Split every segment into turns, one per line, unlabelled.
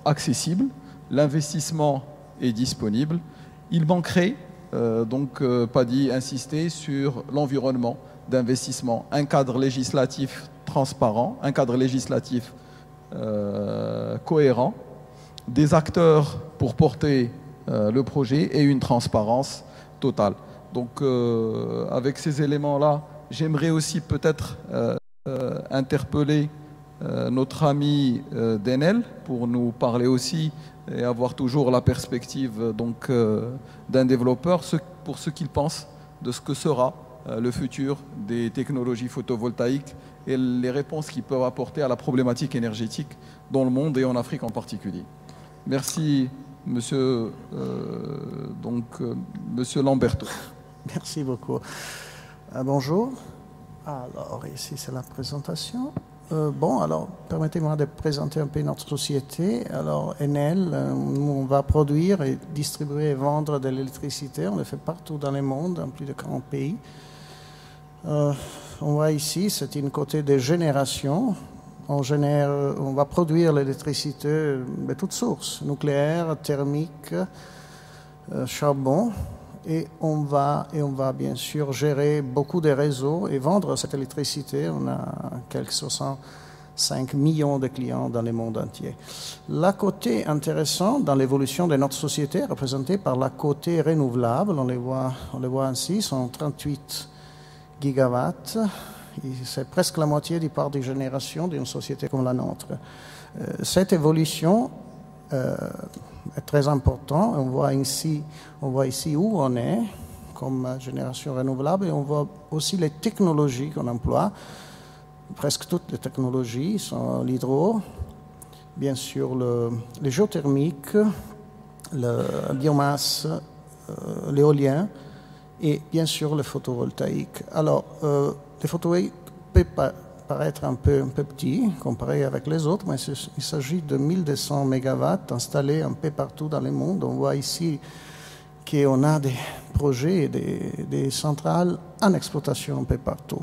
accessible, l'investissement est disponible. Il manquerait, Paddy insistait sur l'environnement d'investissement, un cadre législatif transparent, un cadre législatif cohérent, des acteurs pour porter le projet et une transparence totale. Donc avec ces éléments-là, j'aimerais aussi peut-être interpeller notre ami d'Enel pour nous parler aussi et avoir toujours la perspective d'un développeur pour ce qu'il pense de ce que sera le futur des technologies photovoltaïques et les réponses qu'ils peuvent apporter à la problématique énergétique dans le monde et en Afrique en particulier. Merci, monsieur Lamberto.
Merci beaucoup. Bonjour. Alors, ici, c'est la présentation. Alors, permettez-moi de présenter un peu notre société. Alors, Enel, on va produire et distribuer et vendre de l'électricité. On le fait partout dans le monde, dans plus de 40 pays. On voit ici, c'est une côté de génération. On va produire l'électricité de toutes sources, nucléaire, thermique, charbon. Et on va bien sûr gérer beaucoup de réseaux et vendre cette électricité. On a quelques 65 millions de clients dans le monde entier. La côté intéressant dans l'évolution de notre société est représentée par la côté renouvelable. On le voit ainsi, sont 38 gigawatts. C'est presque la moitié du part de génération d'une société comme la nôtre. Cette évolution est très importante. On voit ici où on est comme génération renouvelable et on voit aussi les technologies qu'on emploie. Presque toutes les technologies sont l'hydro, bien sûr le géothermique, la biomasse, l'éolien et bien sûr le photovoltaïque. Alors, le photovoltaïque peut paraître un peu petit comparé avec les autres, mais il s'agit de 1200 mégawatts installés un peu partout dans le monde. On voit ici qu'on a des projets, des centrales en exploitation un peu partout.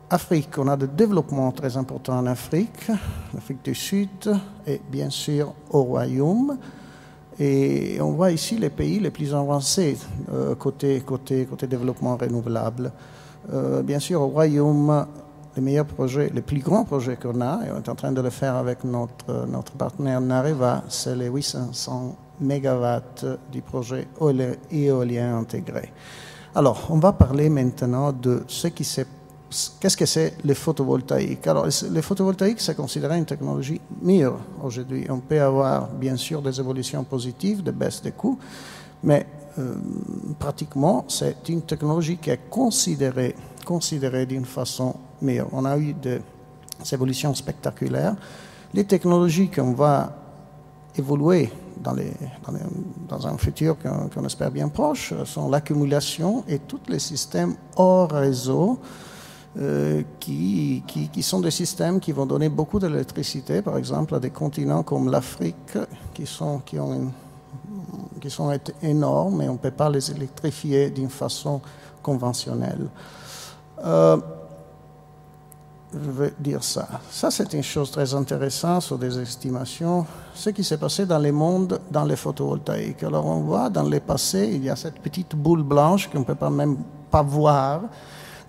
Afrique, on a des développements très importants en Afrique, l'Afrique du Sud et bien sûr au Royaume. Et on voit ici les pays les plus avancés côté développement renouvelable. Bien sûr, au Royaume, les meilleurs projets, les plus grands projets qu'on a, et on est en train de le faire avec notre partenaire Nareva, c'est les 800 mégawatts du projet éolien intégré. Alors, on va parler maintenant de qu'est-ce que c'est le photovoltaïque. Alors, le photovoltaïque, c'est considéré une technologie mûre aujourd'hui. On peut avoir, bien sûr, des évolutions positives, des baisses de coûts, mais pratiquement, c'est une technologie qui est considérée d'une façon meilleure. On a eu des évolutions spectaculaires. Les technologies qu'on va évoluer dans un futur qu'on espère bien proche sont l'accumulation et tous les systèmes hors réseau qui sont des systèmes qui vont donner beaucoup d'électricité, par exemple à des continents comme l'Afrique qui sont énormes et on ne peut pas les électrifier d'une façon conventionnelle. Je veux dire ça. Ça, c'est une chose très intéressante sur des estimations. Ce qui s'est passé dans le monde, dans les photovoltaïques. Alors, on voit dans le passé, il y a cette petite boule blanche qu'on ne peut même pas voir.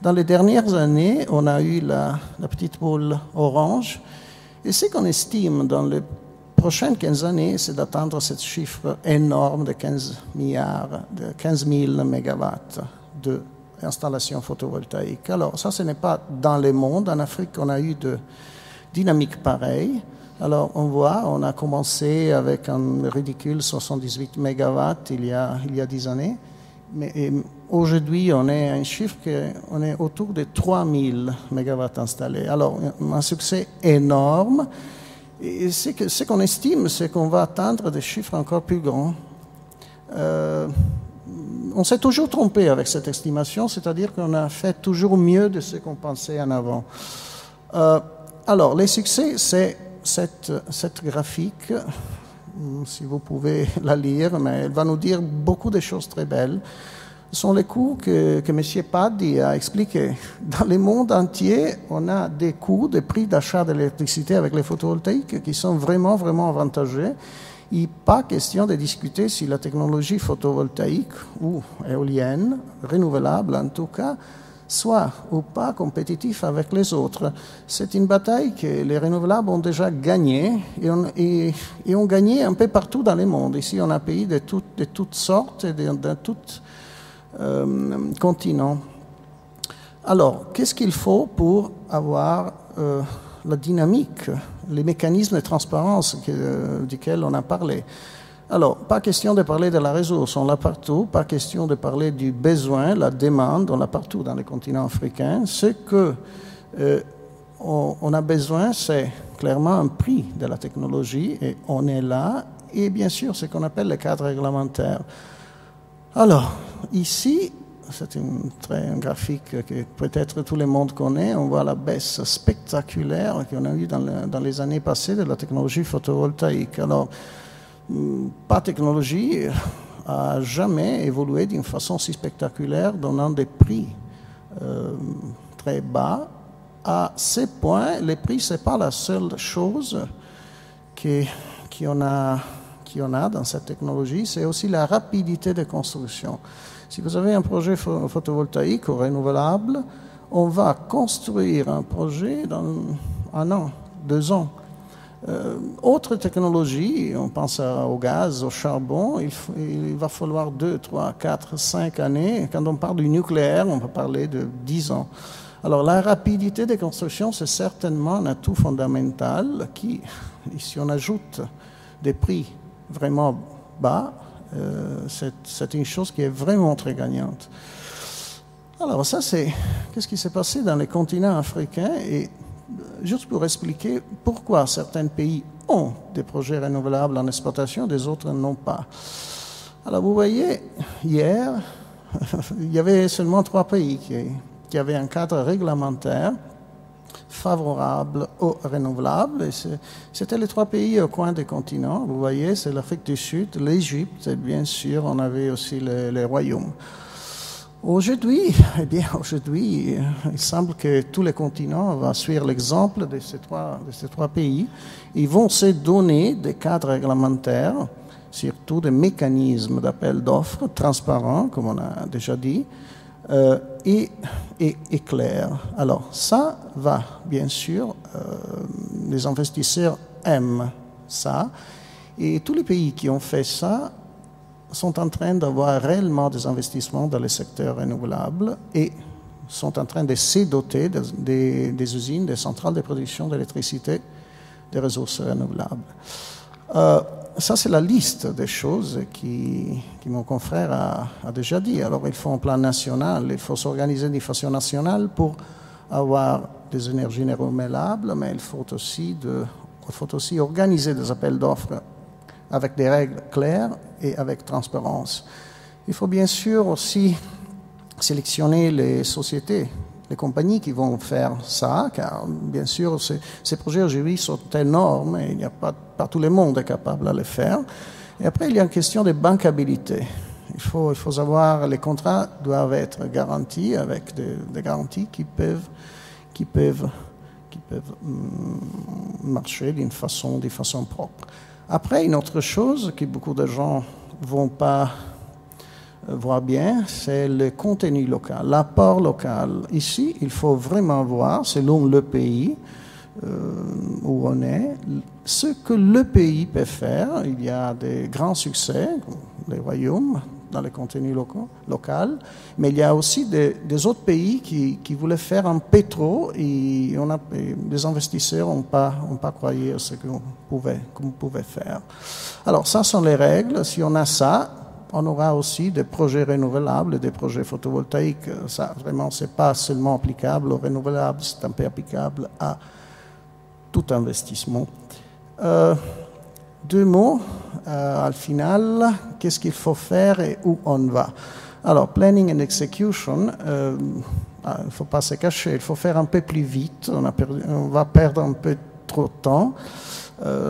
Dans les dernières années, on a eu la petite boule orange. Et ce qu'on estime dans les prochaines 15 années, c'est d'atteindre ce chiffre énorme de 15 000 mégawatts d'installation photovoltaïque. Alors, ça, ce n'est pas dans le monde. En Afrique, on a eu de dynamiques pareilles. Alors, on a commencé avec un ridicule 78 mégawatts il y a 10 années. Mais aujourd'hui, on est à un chiffre on est autour de 3000 mégawatts installés. Alors, un succès énorme. Et ce qu'on estime, c'est qu'on va atteindre des chiffres encore plus grands. On s'est toujours trompé avec cette estimation, c'est-à-dire qu'on a fait toujours mieux de ce qu'on pensait en avant. Alors, les succès, c'est cette graphique, si vous pouvez la lire, mais elle va nous dire beaucoup de choses très belles. Ce sont les coûts que M. Paddy a expliqués. Dans le monde entier, on a des coûts, des prix d'achat d'électricité avec les photovoltaïques qui sont vraiment, vraiment avantageux. Il n'est pas question de discuter si la technologie photovoltaïque ou éolienne, renouvelable en tout cas, soit ou pas compétitif avec les autres. C'est une bataille que les renouvelables ont déjà gagnée et ont gagné un peu partout dans le monde. Ici, on a pays de toutes sortes et de tous continents. Alors, qu'est-ce qu'il faut pour avoir la dynamique, les mécanismes de transparence duquel on a parlé? Alors, pas question de parler de la ressource, on l'a partout, pas question de parler du besoin, la demande, on l'a partout dans les continents africains. Ce que on a besoin, c'est clairement un prix de la technologie, et on est là, et bien sûr ce qu'on appelle le cadre réglementaire. Alors, ici, c'est un graphique que peut-être tout le monde connaît, on voit la baisse spectaculaire qu'on a eue dans les années passées de la technologie photovoltaïque. Alors, pas technologie a jamais évolué d'une façon si spectaculaire, donnant des prix très bas. À ce point, les prix, ce n'est pas la seule chose qu'on a dans cette technologie, c'est aussi la rapidité de construction. Si vous avez un projet photovoltaïque ou renouvelable, on va construire un projet dans 1 an, 2 ans. Autre technologie, on pense au gaz, au charbon, il va falloir 2, 3, 4, 5 années. Quand on parle du nucléaire, on va parler de 10 ans. Alors la rapidité de construction, c'est certainement un atout fondamental qui, si on ajoute des prix vraiment bas, c'est une chose qui est vraiment très gagnante. Alors ça, c'est qu'est-ce qui s'est passé dans les continents africains, et juste pour expliquer pourquoi certains pays ont des projets renouvelables en exploitation, des autres n'ont pas. Alors vous voyez, hier, il y avait seulement 3 pays qui avaient un cadre réglementaire favorable aux renouvelables. Et c'était les 3 pays au coin des continents. Vous voyez, c'est l'Afrique du Sud, l'Égypte, et bien sûr, on avait aussi les royaumes. Aujourd'hui, il semble que tous les continents vont suivre l'exemple de ces trois pays. Ils vont se donner des cadres réglementaires, surtout des mécanismes d'appel d'offres transparents, comme on a déjà dit, et clairs. Alors, ça va, bien sûr, les investisseurs aiment ça, et tous les pays qui ont fait ça sont en train d'avoir réellement des investissements dans le secteur renouvelable et sont en train de se doter des usines, des centrales de production d'électricité, des ressources renouvelables. Ça, c'est la liste des choses qui mon confrère a déjà dit. Alors, il faut un plan national, il faut s'organiser d'une façon nationale pour avoir des énergies renouvelables, mais il faut aussi organiser des appels d'offres avec des règles claires et avec transparence. Il faut bien sûr aussi sélectionner les sociétés, les compagnies qui vont faire ça, car bien sûr ces projets aujourd'hui sont énormes et il n'y a pas tout le monde est capable de les faire. Et après, il y a une question de bancabilité. Il faut savoir, les contrats doivent être garantis avec des garanties qui peuvent marcher d'une façon propre. Après, une autre chose que beaucoup de gens ne vont pas voir bien, c'est le contenu local, l'apport local. Ici, il faut vraiment voir, selon le pays où on est, ce que le pays peut faire. Il y a des grands succès, les royaumes, dans le contenu local, mais il y a aussi des autres pays qui voulaient faire un peu trop, et les investisseurs n'ont pas croyé à ce qu'on pouvait faire. Alors, ça sont les règles. Si on a ça, on aura aussi des projets renouvelables, des projets photovoltaïques. Ça, vraiment, ce n'est pas seulement applicable aux renouvelables, c'est un peu applicable à tout investissement. 2 mots, au final, qu'est-ce qu'il faut faire et où on va. Alors, planning and execution, il ne faut pas se cacher, il faut faire un peu plus vite, on va perdre un peu trop de temps,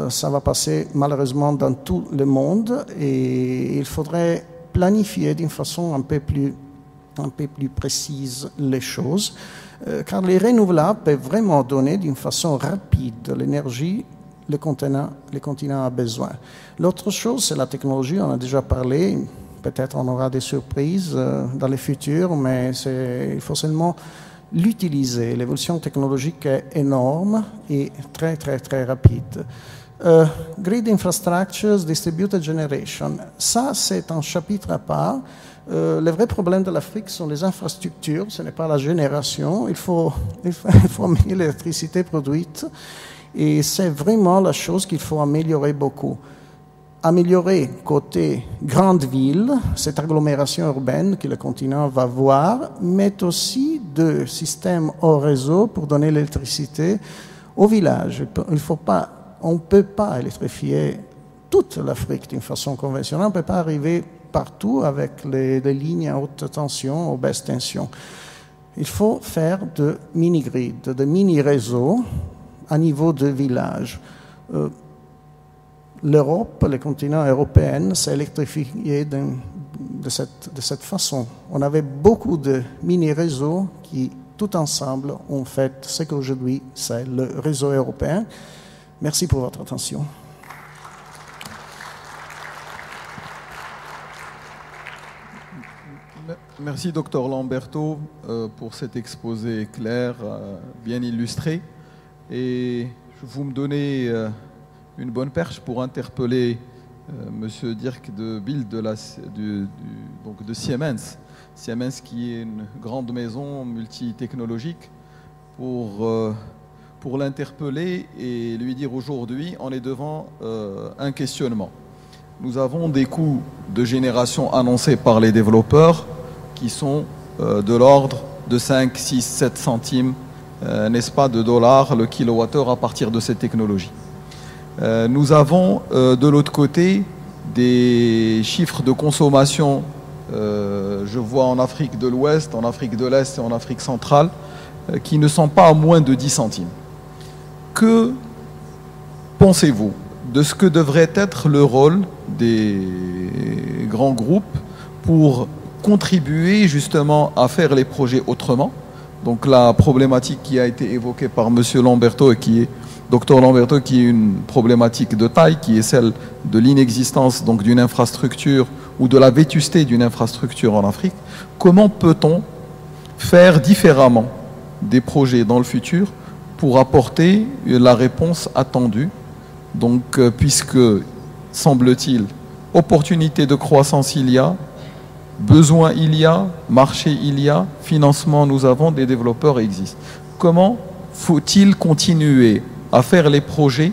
ça va passer malheureusement dans tout le monde, et il faudrait planifier d'une façon un peu plus un peu plus précise les choses, car les renouvelables peuvent vraiment donner d'une façon rapide l'énergie le continent a besoin. L'autre chose, c'est la technologie, on a déjà parlé, peut-être on aura des surprises dans le futur, mais il faut seulement l'utiliser. L'évolution technologique est énorme et très, très, très rapide. Grid Infrastructures, Distributed Generation, ça c'est un chapitre à part. Les vrais problèmes de l'Afrique sont les infrastructures, ce n'est pas la génération. Il faut amener l'électricité produite et c'est vraiment la chose qu'il faut améliorer beaucoup. Améliorer côté grande ville, cette agglomération urbaine que le continent va voir, mais aussi de systèmes au réseau pour donner l'électricité au village. On ne peut pas électrifier toute l'Afrique d'une façon conventionnelle, on ne peut pas arriver partout avec les lignes à haute tension, ou basse tension. Il faut faire de mini-grids, de mini-réseaux à niveau de village. L'Europe, le continent européen, s'est électrifié de cette façon. On avait beaucoup de mini-réseaux qui, tout ensemble, ont fait ce qu'aujourd'hui, c'est le réseau européen. Merci pour votre attention.
Merci, Dr Lamberto, pour cet exposé clair, bien illustré. Et vous me donnez une bonne perche pour interpeller Monsieur Dirk de Bild de Siemens. Siemens qui est une grande maison multitechnologique pour l'interpeller et lui dire aujourd'hui on est devant un questionnement. Nous avons des coûts de génération annoncés par les développeurs qui sont de l'ordre de 5, 6, 7 centimes, n'est-ce pas, de dollars le kilowattheure à partir de cette technologie. Nous avons de l'autre côté des chiffres de consommation, je vois en Afrique de l'Ouest, en Afrique de l'Est et en Afrique centrale, qui ne sont pas à moins de 10 centimes. Que pensez-vous de ce que devrait être le rôle des grands groupes pour contribuer justement à faire les projets autrement? Donc la problématique qui a été évoquée par Monsieur Lamberto et qui est Dr Lamberto, qui est une problématique de taille, qui est celle de l'inexistence donc d'une infrastructure ou de la vétusté d'une infrastructure en Afrique. Comment peut-on faire différemment des projets dans le futur pour apporter la réponse attendue? Donc, puisque, semble-t-il, opportunité de croissance il y a, besoin il y a, marché il y a, financement nous avons, des développeurs existent. Comment faut-il continuer à faire les projets,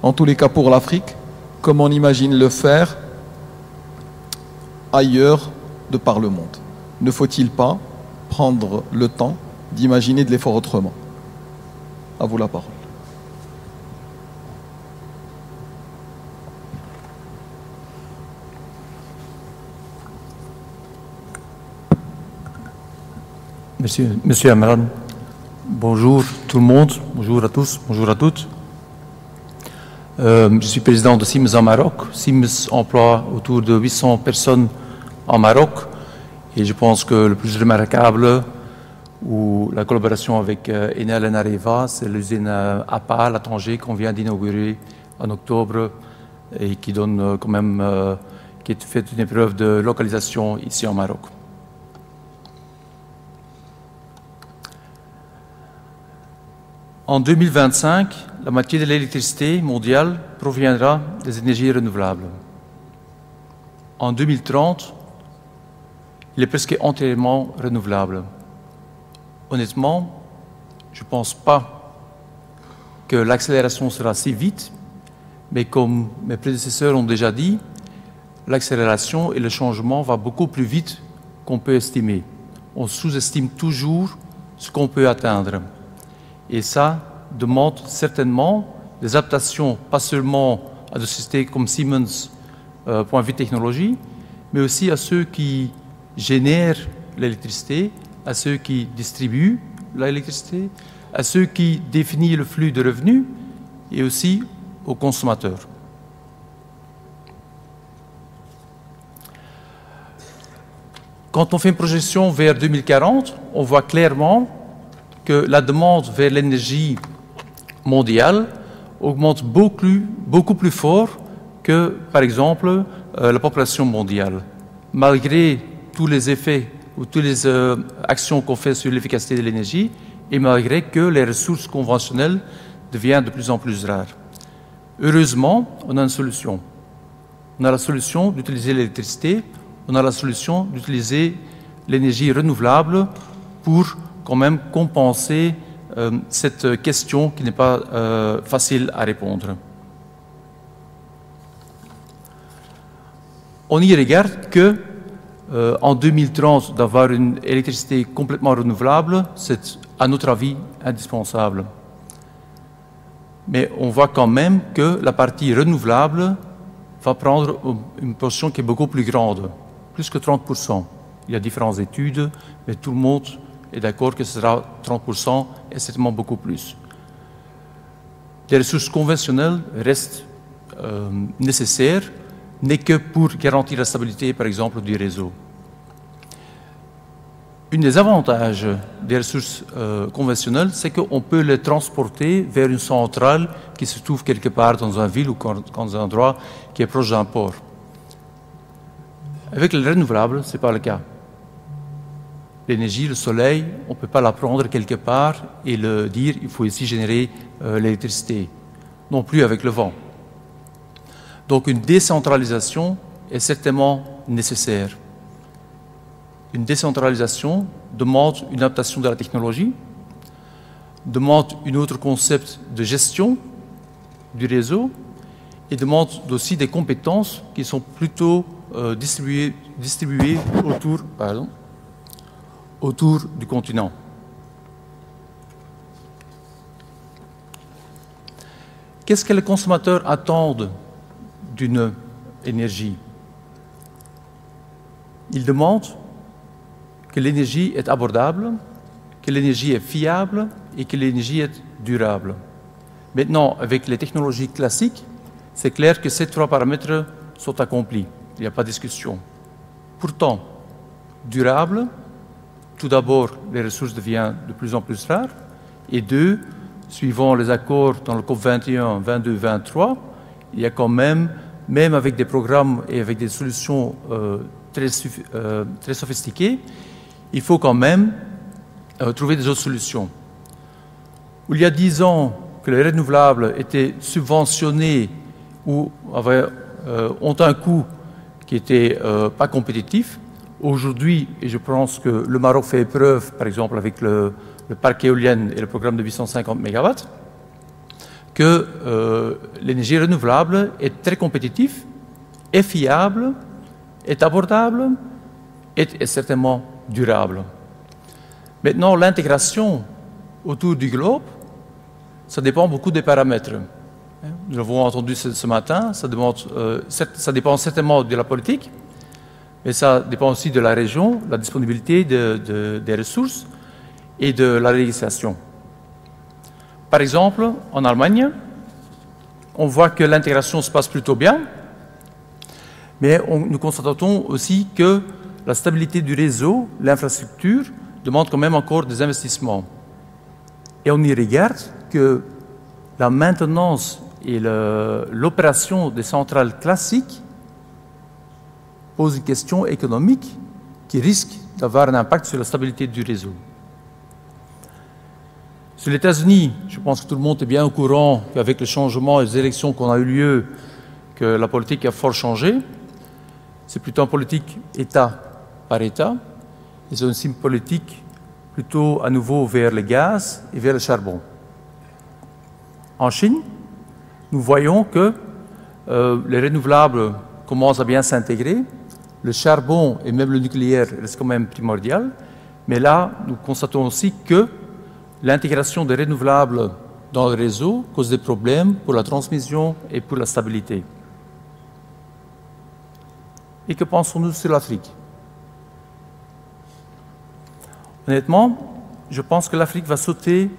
en tous les cas pour l'Afrique, comme on imagine le faire ailleurs de par le monde? Ne faut-il pas prendre le temps d'imaginer de les faire autrement? À vous la parole.
Monsieur Amran, bonjour tout le monde, bonjour à tous, bonjour à toutes. Je suis président de Siemens en Maroc. Siemens emploie autour de 800 personnes en Maroc et je pense que le plus remarquable ou la collaboration avec Enel et Areva, c'est l'usine APA, à Tanger, qu'on vient d'inaugurer en octobre et qui donne quand même, qui fait une épreuve de localisation ici en Maroc. En 2025, la moitié de l'électricité mondiale proviendra des énergies renouvelables. En 2030, il est presque entièrement renouvelable. Honnêtement, je ne pense pas que l'accélération sera si vite, mais comme mes prédécesseurs ont déjà dit, l'accélération et le changement vont beaucoup plus vite qu'on peut estimer. On sous-estime toujours ce qu'on peut atteindre. Et ça demande certainement des adaptations, pas seulement à des sociétés comme Siemens, point de vue technologie, mais aussi à ceux qui génèrent l'électricité, à ceux qui distribuent l'électricité, à ceux qui définissent le flux de revenus et aussi aux consommateurs. Quand on fait une projection vers 2040, on voit clairement que la demande vers l'énergie mondiale augmente beaucoup plus fort que, par exemple, la population mondiale. Malgré tous les effets ou toutes les actions qu'on fait sur l'efficacité de l'énergie, et malgré que les ressources conventionnelles deviennent de plus en plus rares. Heureusement, on a une solution. On a la solution d'utiliser l'électricité, on a la solution d'utiliser l'énergie renouvelable pour quand même compenser cette question qui n'est pas facile à répondre. On y regarde que en 2030, d'avoir une électricité complètement renouvelable, c'est à notre avis indispensable. Mais on voit quand même que la partie renouvelable va prendre une portion qui est beaucoup plus grande, plus que 30%. Il y a différentes études, mais tout le monde est d'accord que ce sera 30% et certainement beaucoup plus. Les ressources conventionnelles restent nécessaires, n'est que pour garantir la stabilité, par exemple, du réseau. Un des avantages des ressources conventionnelles, c'est qu'on peut les transporter vers une centrale qui se trouve quelque part dans une ville ou dans un endroit qui est proche d'un port. Avec les renouvelables, ce n'est pas le cas. L'énergie, le soleil, on ne peut pas la prendre quelque part et le dire il faut ici générer l'électricité. Non plus avec le vent. Donc une décentralisation est certainement nécessaire. Une décentralisation demande une adaptation de la technologie, demande un autre concept de gestion du réseau et demande aussi des compétences qui sont plutôt distribuées autour du continent. Qu'est-ce que les consommateurs attendent d'une énergie? Ils demandent que l'énergie est abordable, que l'énergie est fiable et que l'énergie est durable. Maintenant, avec les technologies classiques, c'est clair que ces trois paramètres sont accomplis. Il n'y a pas de discussion. Pourtant, durable, tout d'abord, les ressources deviennent de plus en plus rares. Et deux, suivant les accords dans le COP 21, 22, 23, il y a quand même avec des programmes et avec des solutions très sophistiquées, il faut quand même trouver des autres solutions. Il y a 10 ans que les renouvelables étaient subventionnés ou ont un coût qui n'était pas compétitif. Aujourd'hui, et je pense que le Maroc fait preuve, par exemple avec le parc éolien et le programme de 850 MW, que l'énergie renouvelable est très compétitive, est fiable, est abordable, est certainement durable. Maintenant, l'intégration autour du globe, ça dépend beaucoup des paramètres. Nous l'avons entendu ce matin, ça dépend certainement de la politique, mais ça dépend aussi de la région, la disponibilité des ressources et de la législation. Par exemple, en Allemagne, on voit que l'intégration se passe plutôt bien, mais nous constatons aussi que la stabilité du réseau, l'infrastructure, demande quand même encore des investissements. Et on y regarde que la maintenance et l'opération des centrales classiques pose une question économique qui risque d'avoir un impact sur la stabilité du réseau. Sur les États-Unis, je pense que tout le monde est bien au courant qu'avec le changement et les élections qu'on a eu lieu, que la politique a fort changé. C'est plutôt une politique État par État, et c'est aussi une politique plutôt à nouveau vers le gaz et vers le charbon. En Chine, nous voyons que les renouvelables commencent à bien s'intégrer, le charbon et même le nucléaire restent quand même primordial, mais là, nous constatons aussi que l'intégration des renouvelables dans le réseau cause des problèmes pour la transmission et pour la stabilité. Et que pensons-nous sur l'Afrique? Honnêtement, je pense que l'Afrique va sauter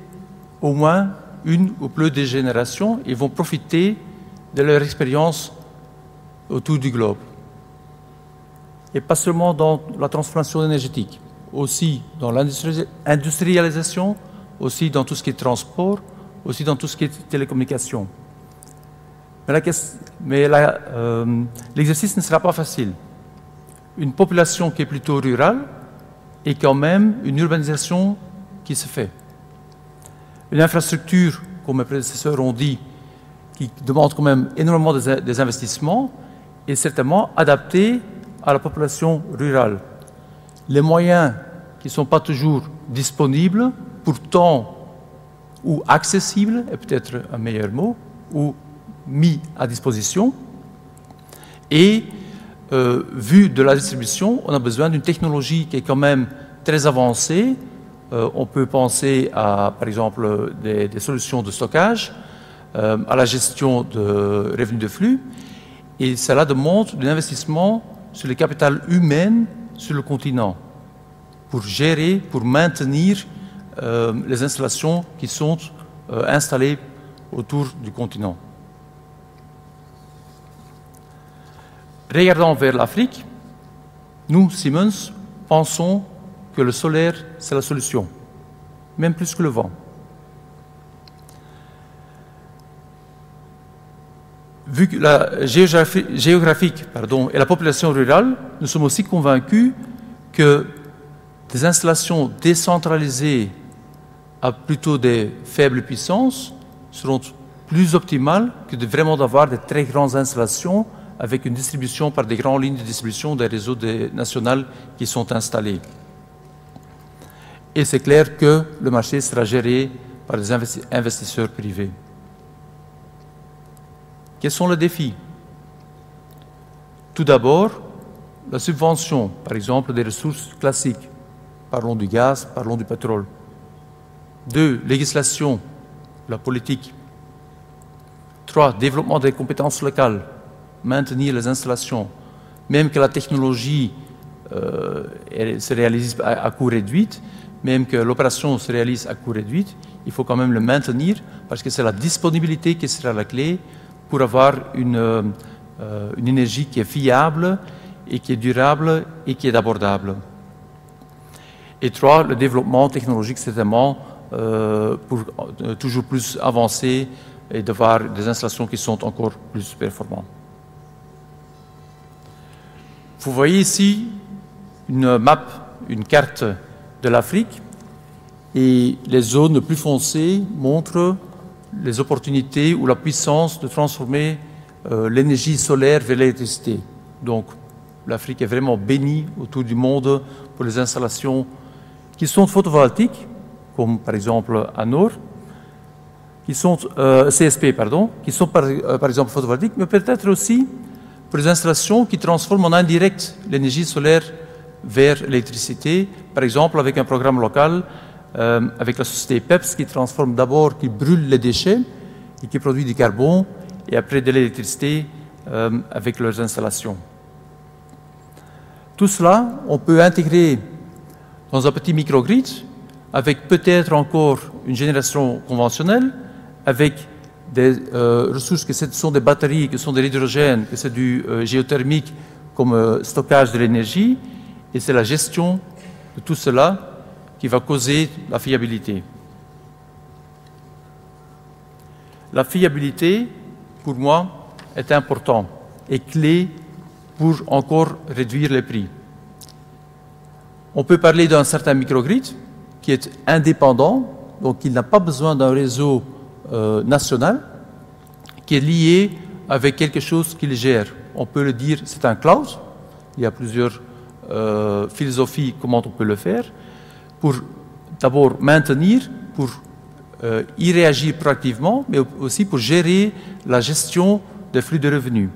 au moins une ou plus de générations et vont profiter de leur expérience autour du globe. Et pas seulement dans la transformation énergétique, aussi dans l'industrialisation, aussi dans tout ce qui est transport, aussi dans tout ce qui est télécommunication. Mais l'exercice ne sera pas facile. Une population qui est plutôt rurale et quand même une urbanisation qui se fait. Une infrastructure, comme mes prédécesseurs ont dit, qui demande quand même énormément des investissements et certainement adaptée à la population rurale. Les moyens qui ne sont pas toujours disponibles, pourtant, ou accessibles, est peut-être un meilleur mot, ou mis à disposition. Et vu de la distribution, on a besoin d'une technologie qui est quand même très avancée. On peut penser à, par exemple, des solutions de stockage, à la gestion de revenus de flux. Et cela demande un investissement sur le capital humain sur le continent pour gérer, pour maintenir les installations qui sont installées autour du continent. Regardant vers l'Afrique, nous, Siemens, pensons que le solaire, c'est la solution, même plus que le vent. Vu que la géographique et la population rurale, nous sommes aussi convaincus que des installations décentralisées à plutôt des faibles puissances seront plus optimales que de vraiment d'avoir des très grandes installations avec une distribution par des grandes lignes de distribution des réseaux nationaux qui sont installés. Et c'est clair que le marché sera géré par des investisseurs privés. Quels sont les défis? Tout d'abord, la subvention, par exemple, des ressources classiques. Parlons du gaz, parlons du pétrole. 2. Législation, la politique. 3. Développement des compétences locales. Maintenir les installations. Même que la technologie se réalise à coût réduit, même que l'opération se réalise à coût réduit, il faut quand même le maintenir parce que c'est la disponibilité qui sera la clé pour avoir une énergie qui est fiable et qui est durable et qui est abordable. Et 3, le développement technologique, certainement, pour toujours plus avancer et d'avoir des installations qui sont encore plus performantes. Vous voyez ici une map, une carte de l'Afrique, et les zones les plus foncées montrent les opportunités ou la puissance de transformer l'énergie solaire vers l'électricité. Donc, l'Afrique est vraiment bénie autour du monde pour les installations qui sont photovoltaïques, comme par exemple à Nord, qui sont CSP, pardon, qui sont par exemple photovoltaïques, mais peut-être aussi pour les installations qui transforment en indirect l'énergie solaire vers l'électricité, par exemple avec un programme local, avec la société PEPS qui transforme d'abord, qui brûle les déchets et qui produit du carbone et après de l'électricité avec leurs installations. Tout cela, on peut intégrer dans un petit microgrid avec peut-être encore une génération conventionnelle, avec des ressources que ce sont des batteries, que ce sont de l'hydrogène, que c'est du géothermique comme stockage de l'énergie, et c'est la gestion de tout cela qui va causer la fiabilité. La fiabilité, pour moi, est importante et clé pour encore réduire les prix. On peut parler d'un certain microgrid qui est indépendant, donc il n'a pas besoin d'un réseau national, qui est lié avec quelque chose qu'il gère. On peut le dire, c'est un cloud. Il y a plusieurs philosophies comment on peut le faire, pour d'abord maintenir, pour y réagir proactivement, mais aussi pour gérer la gestion des flux de revenus.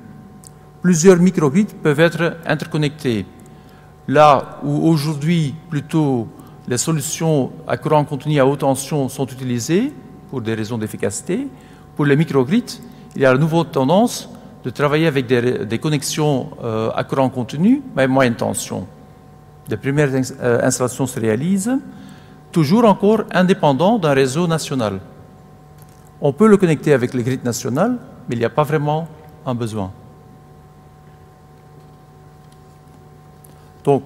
Plusieurs microgrids peuvent être interconnectés. Là où aujourd'hui, plutôt, les solutions à courant continu à haute tension sont utilisées pour des raisons d'efficacité, pour les microgrids, il y a la nouvelle tendance de travailler avec des connexions à courant continu, mais à moyenne tension. Les premières installations se réalisent, toujours encore indépendant d'un réseau national. On peut le connecter avec le grid national, mais il n'y a pas vraiment un besoin. Donc,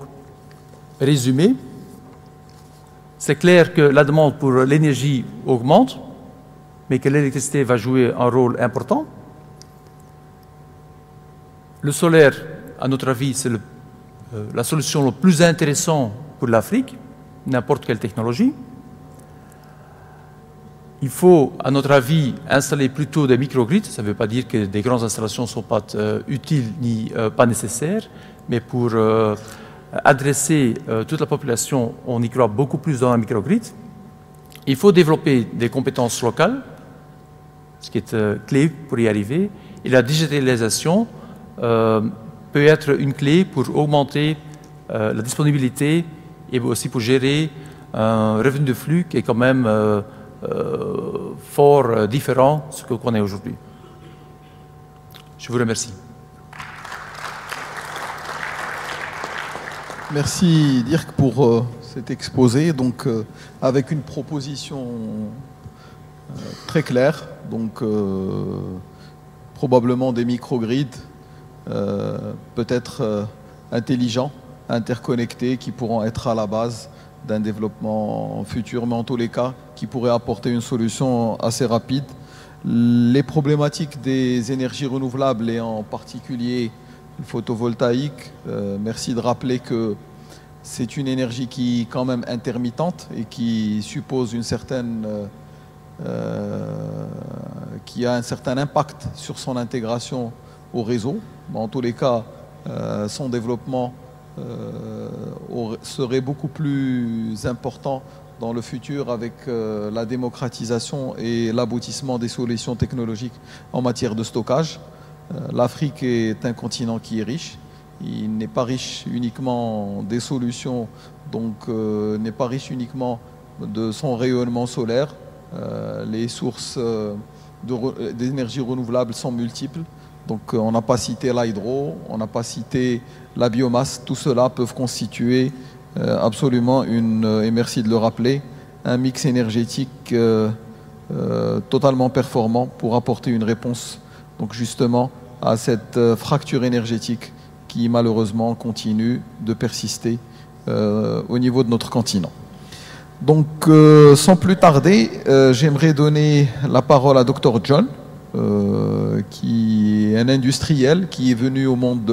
résumé, c'est clair que la demande pour l'énergie augmente, mais que l'électricité va jouer un rôle important. Le solaire, à notre avis, c'est la solution la plus intéressante pour l'Afrique, n'importe quelle technologie. Il faut, à notre avis, installer plutôt des microgrids. Ça ne veut pas dire que des grandes installations ne sont pas utiles ni pas nécessaires, mais pour adresser toute la population, on y croit beaucoup plus dans un microgrid. Il faut développer des compétences locales, ce qui est clé pour y arriver. Et la digitalisation peut être une clé pour augmenter la disponibilité et aussi pour gérer un revenu de flux qui est quand même fort différent de ce qu'on connaît aujourd'hui. Je vous remercie.
Merci Dirk pour cet exposé, donc avec une proposition très claire, donc probablement des microgrids, peut-être intelligents, interconnectés, qui pourront être à la base d'un développement futur, mais en tous les cas, qui pourraient apporter une solution assez rapide. Les problématiques des énergies renouvelables et en particulier le photovoltaïque, merci de rappeler que c'est une énergie qui est quand même intermittente et qui suppose une certaine, qui a un certain impact sur son intégration au réseau. En tous les cas, son développement serait beaucoup plus important dans le futur avec la démocratisation et l'aboutissement des solutions technologiques en matière de stockage. L'Afrique est un continent qui est riche. Il n'est pas riche uniquement des solutions, donc n'est pas riche uniquement de son rayonnement solaire. Les sources d'énergie renouvelable sont multiples. Donc on n'a pas cité l'hydro, on n'a pas cité la biomasse. Tout cela peut constituer absolument et merci de le rappeler, un mix énergétique totalement performant pour apporter une réponse donc justement à cette fracture énergétique qui malheureusement continue de persister au niveau de notre continent. Donc sans plus tarder, j'aimerais donner la parole à Dr John, qui est un industriel qui est venu au monde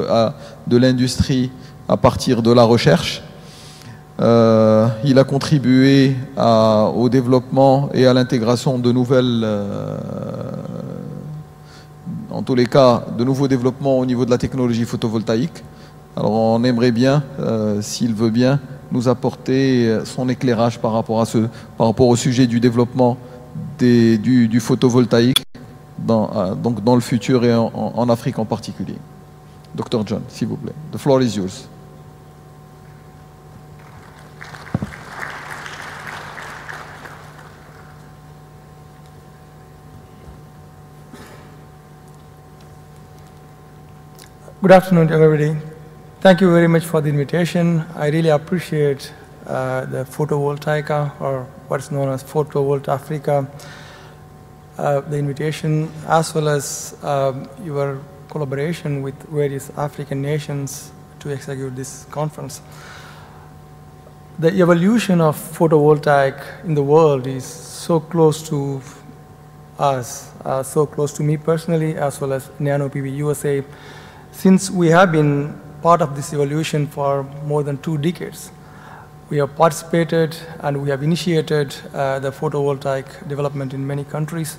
de l'industrie à partir de la recherche. Il a contribué au développement et à l'intégration de nouvelles, en tous les cas, de nouveaux développements au niveau de la technologie photovoltaïque. Alors on aimerait bien, s'il veut bien, nous apporter son éclairage par rapport au sujet du développement du photovoltaïque donc dans le futur et en Afrique en particulier. Dr John, s'il vous plaît. The floor is yours.
Good afternoon, everybody. Thank you very much for the invitation. I really appreciate the Photovoltaica, or what's known as Photovolt Africa, the invitation, as well as your collaboration with various African nations to execute this conference. The evolution of photovoltaic in the world is so close to us, so close to me personally, as well as Nano PV USA, since we have been part of this evolution for more than 2 decades. We have participated and we have initiated the photovoltaic development in many countries.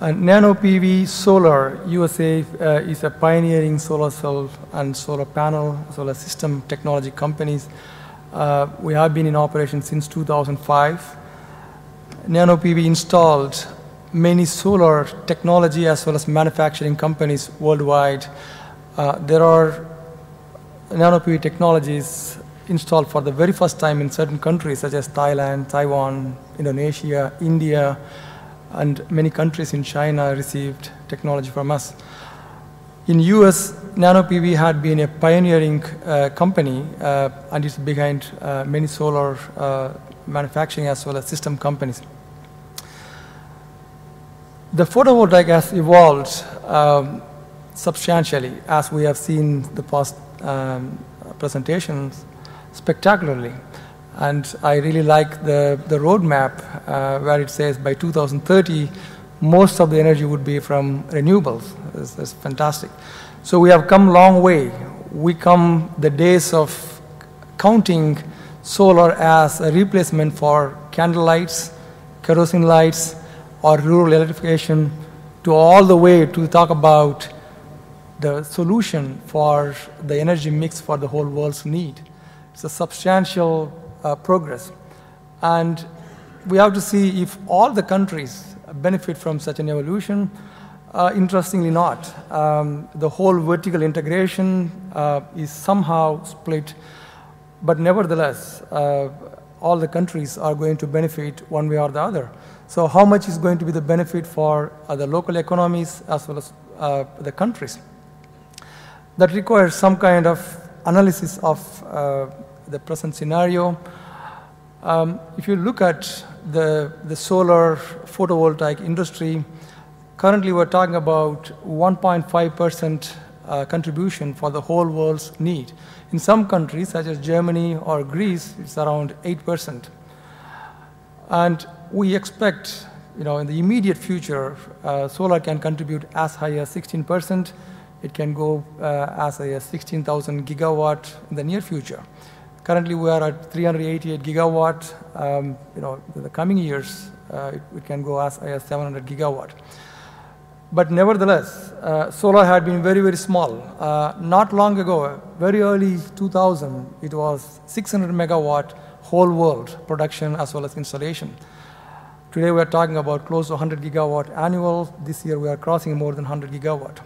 Nano PV Solar USA is a pioneering solar cell and solar panel as well as system technology companies. We have been in operation since 2005. Nano PV installed many solar technology as well as manufacturing companies worldwide. There are Nano PV technologies installed for the very first time in certain countries such as Thailand, Taiwan, Indonesia, India, and many countries in China received technology from us. In US, Nano PV had been a pioneering company and it's behind many solar manufacturing as well as system companies. The photovoltaic has evolved substantially, as we have seen the past presentations spectacularly. And I really like the roadmap where it says by 2030, most of the energy would be from renewables. It's fantastic. So we have come a long way. We come the days of counting solar as a replacement for candle lights, kerosene lights, or rural electrification, to all the way to talk about the solution for the energy mix for the whole world's need. It's a substantial progress. And we have to see if all the countries benefit from such an evolution. Interestingly not. The whole vertical integration is somehow split, but nevertheless, all the countries are going to benefit one way or the other. So how much is going to be the benefit for the local economies as well as the countries? That requires some kind of analysis of the present scenario. If you look at the solar photovoltaic industry, currently we're talking about 1.5% contribution for the whole world's need. In some countries, such as Germany or Greece, it's around 8%. And we expect, in the immediate future, solar can contribute as high as 16%. It can go as high as 16,000 gigawatt in the near future. Currently, we are at 388 gigawatt. In the coming years, it can go as high as 700 gigawatt. But nevertheless, solar had been very, very small. Not long ago, very early 2000, it was 600 megawatt whole world production as well as installation. Today, we are talking about close to 100 gigawatt annual. This year, we are crossing more than 100 gigawatt.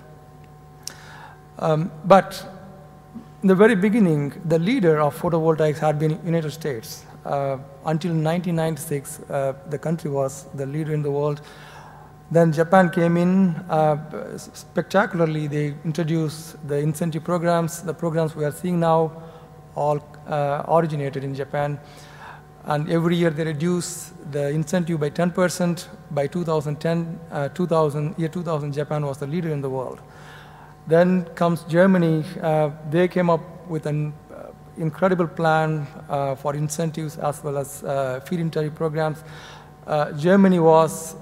But in the very beginning, the leader of photovoltaics had been United States. Until 1996, the country was the leader in the world. Then Japan came in spectacularly. They introduced the incentive programs. The programs we are seeing now all originated in Japan. And every year they reduce the incentive by 10%. By 2010, 2000, Japan was the leader in the world. Then comes Germany. They came up with an incredible plan for incentives as well as feed-in tariff programs. Germany was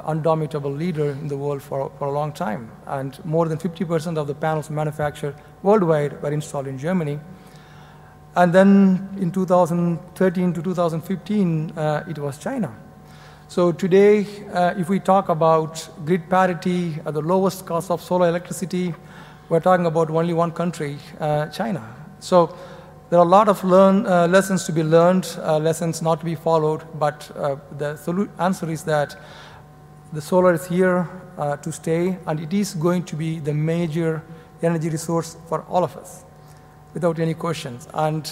undoubtable leader in the world for a long time, and more than 50% of the panels manufactured worldwide were installed in Germany. And then in 2013 to 2015, it was China. So today, if we talk about grid parity at the lowest cost of solar electricity, we're talking about only one country, China. So there are a lot of lessons to be learned, lessons not to be followed, but the answer is that the solar is here to stay, and it is going to be the major energy resource for all of us, without any questions. And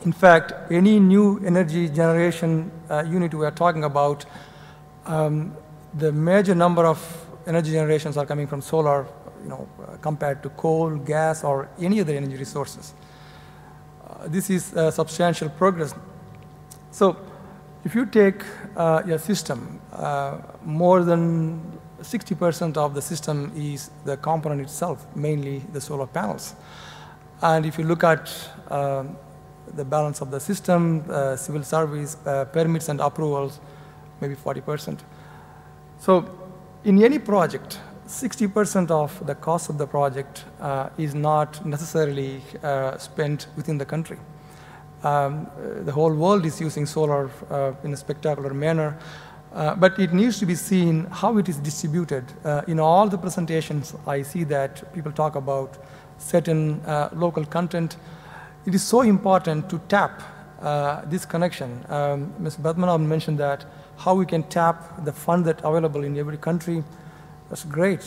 in fact, any new energy generation unit we are talking about, the major number of energy generations are coming from solar, compared to coal, gas, or any other energy resources. This is substantial progress. So if you take a system, more than 60% of the system is the component itself, mainly the solar panels. And if you look at the balance of the system, civil service, permits and approvals, maybe 40%. So in any project, 60% of the cost of the project is not necessarily spent within the country. The whole world is using solar in a spectacular manner, but it needs to be seen how it is distributed. In all the presentations, I see that people talk about certain local content. It is so important to tap this connection. Ms. Badmanab mentioned that how we can tap the fund that's available in every country. That's great.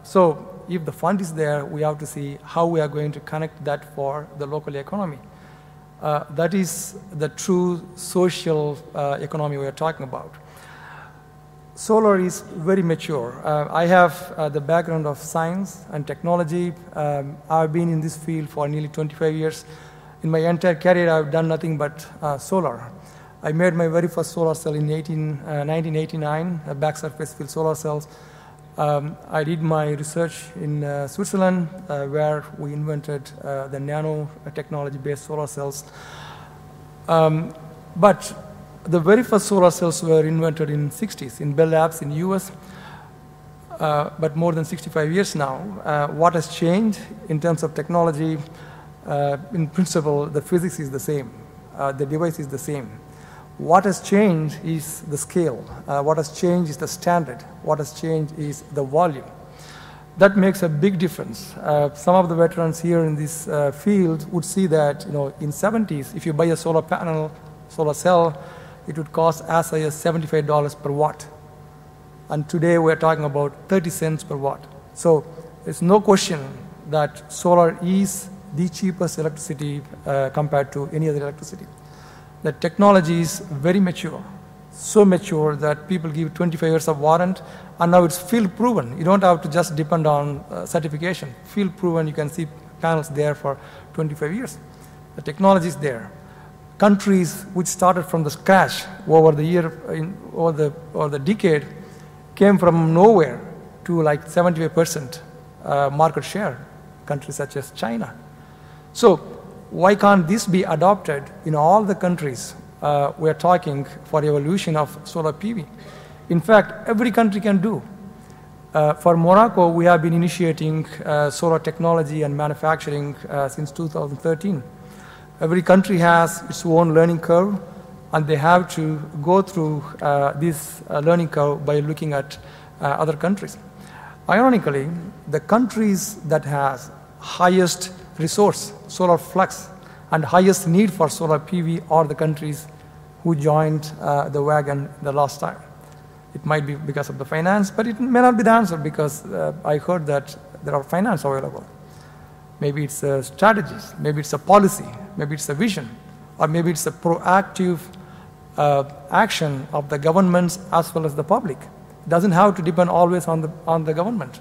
So if the fund is there, we have to see how we are going to connect that for the local economy. That is the true social economy we are talking about. Solar is very mature. I have the background of science and technology. I've been in this field for nearly 25 years. In my entire career, I've done nothing but solar. I made my very first solar cell in 1989, back surface field solar cells. I did my research in Switzerland, where we invented the nano technology-based solar cells. But the very first solar cells were invented in the 60s in Bell Labs in US, but more than 65 years now. What has changed in terms of technology? In principle, the physics is the same. The device is the same. What has changed is the scale. What has changed is the standard. What has changed is the volume. That makes a big difference. Some of the veterans here in this field would see that, in the 70s, if you buy a solar panel, solar cell, it would cost as high as $75 per watt. And today we're talking about 30 cents per watt. So there's no question that solar is the cheapest electricity compared to any other electricity. The technology is very mature, so mature that people give 25 years of warrant, and now it's field proven. You don't have to just depend on certification. Field proven, you can see panels there for 25 years. The technology is there. Countries which started from the scratch over the year, over the decade, came from nowhere to like 75% market share. Countries such as China. So why can't this be adopted in all the countries we're talking for evolution of solar PV? In fact, every country can do. For Morocco, we have been initiating solar technology and manufacturing since 2013. Every country has its own learning curve, and they have to go through this learning curve by looking at other countries. Ironically, the countries that has highest resource, solar flux, and highest need for solar PV are the countries who joined the wagon the last time. It might be because of the finance, but it may not be the answer, because I heard that there are finance available. Maybe it's strategies, maybe it's a policy, maybe it's a vision, or maybe it's a proactive action of the governments as well as the public. It doesn't have to depend always on the government.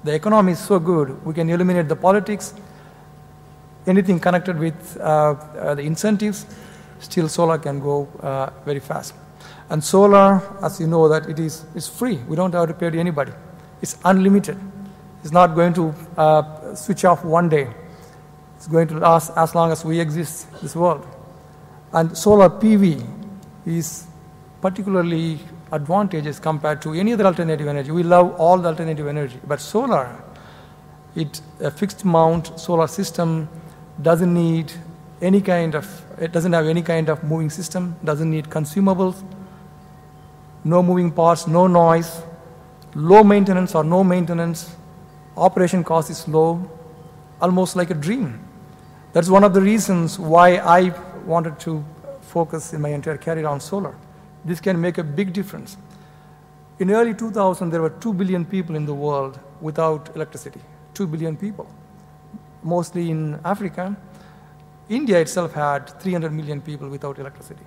The economy is so good, we can eliminate the politics, anything connected with the incentives, still solar can go very fast. And solar, as you know, that it's free. We don't have to pay to anybody. It's unlimited. It's not going to switch off one day. It's going to last as long as we exist in this world. And solar PV is particularly advantageous compared to any other alternative energy. We love all the alternative energy, but solar, a fixed mount solar system doesn't need any kind of, it doesn't have any kind of moving system, doesn't need consumables, no moving parts, no noise, low maintenance or no maintenance, operation cost is low, almost like a dream. That's one of the reasons why I wanted to focus in my entire career on solar. This can make a big difference. In early 2000, there were 2 billion people in the world without electricity, 2 billion people, mostly in Africa. India itself had 300 million people without electricity.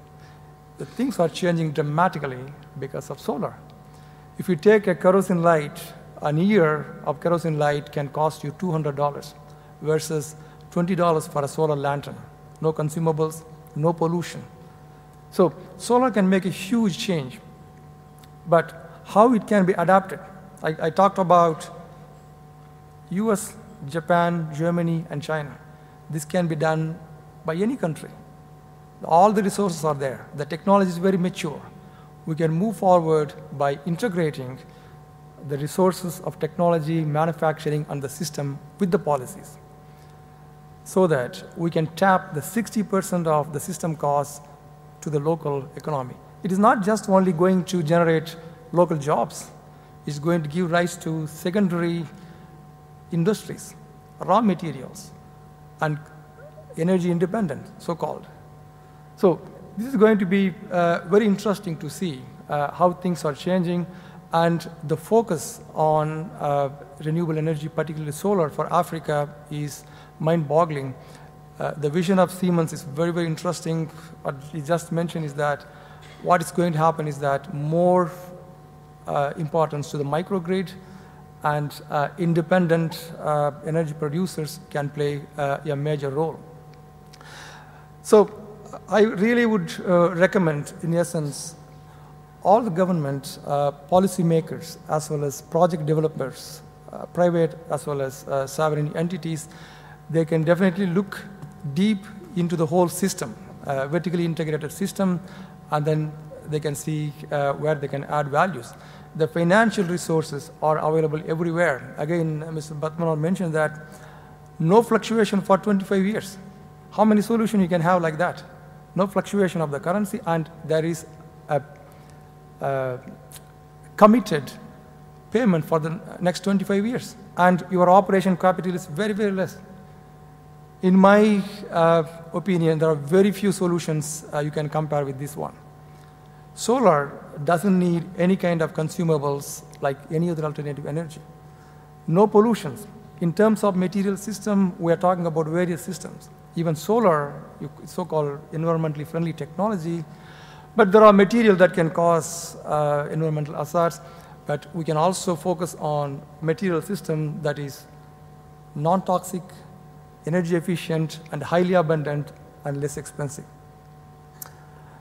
The things are changing dramatically because of solar. If you take a kerosene light, an year of kerosene light can cost you $200 versus $20 for a solar lantern. No consumables, no pollution. So solar can make a huge change. But how it can be adapted? I talked about US, Japan, Germany, and China. This can be done by any country. All the resources are there. The technology is very mature. We can move forward by integrating the resources of technology, manufacturing, and the system with the policies, so that we can tap the 60% of the system costs to the local economy. It is not just only going to generate local jobs. It's going to give rise to secondary industries, raw materials, and energy independent, so-called. So this is going to be very interesting to see how things are changing, and the focus on renewable energy, particularly solar for Africa, is mind-boggling. The vision of Siemens is very, very interesting. What he just mentioned is that what is going to happen is that more importance to the microgrid, and independent energy producers can play a major role. So I really would recommend, in essence, all the government policy makers, as well as project developers, private as well as sovereign entities, they can definitely look deep into the whole system, vertically integrated system, and then they can see where they can add values. The financial resources are available everywhere. Again, Mr. Batmanor mentioned that no fluctuation for 25 years. How many solutions you can have like that? No fluctuation of the currency, and there is a committed payment for the next 25 years. And your operation capital is very, very less. In my opinion, there are very few solutions you can compare with this one. Solar doesn't need any kind of consumables like any other alternative energy. No pollutions. In terms of material system, we are talking about various systems. Even solar, so-called environmentally friendly technology, but there are materials that can cause environmental hazards, but we can also focus on material system that is non-toxic, energy efficient, and highly abundant, and less expensive.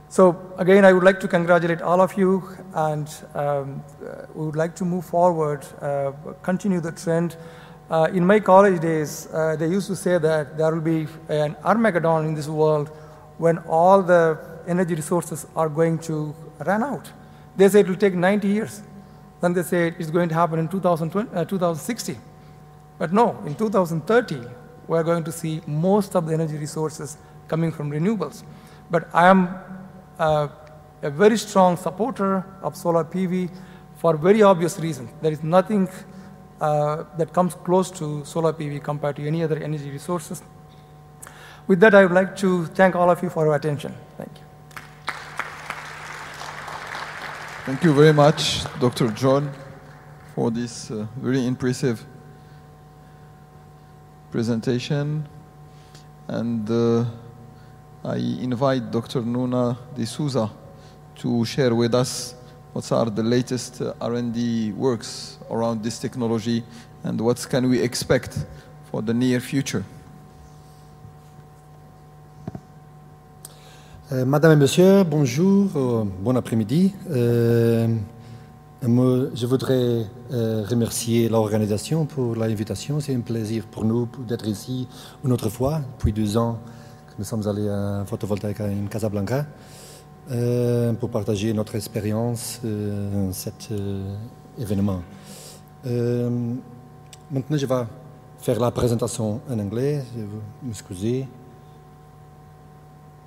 So again, I would like to congratulate all of you, and we would like to move forward, continue the trend. In my college days, they used to say that there will be an Armageddon in this world when all the energy resources are going to run out. They say it will take 90 years. Then they say it's going to happen in 2060. But no, in 2030, we're going to see most of the energy resources coming from renewables. But I am a very strong supporter of solar PV for very obvious reasons. There is nothing that comes close to solar PV compared to any other energy resources. With that, I would like to thank all of you for your attention. Thank you.
Thank you very much, Dr. John, for this very impressive presentation. And I invite Dr. Nuna de Souza to share with us what are the latest R&D works around this technology and what can we expect for the near future.
Madame et Monsieur, bonjour, bon après-midi. Je voudrais remercier l'organisation pour l'invitation. C'est un plaisir pour nous d'être ici une autre fois, depuis 2 ans que nous sommes allés à Photovoltaïque à Casablanca, pour partager notre expérience dans cet événement. Maintenant, je vais faire la présentation en anglais, je vais m'excuser.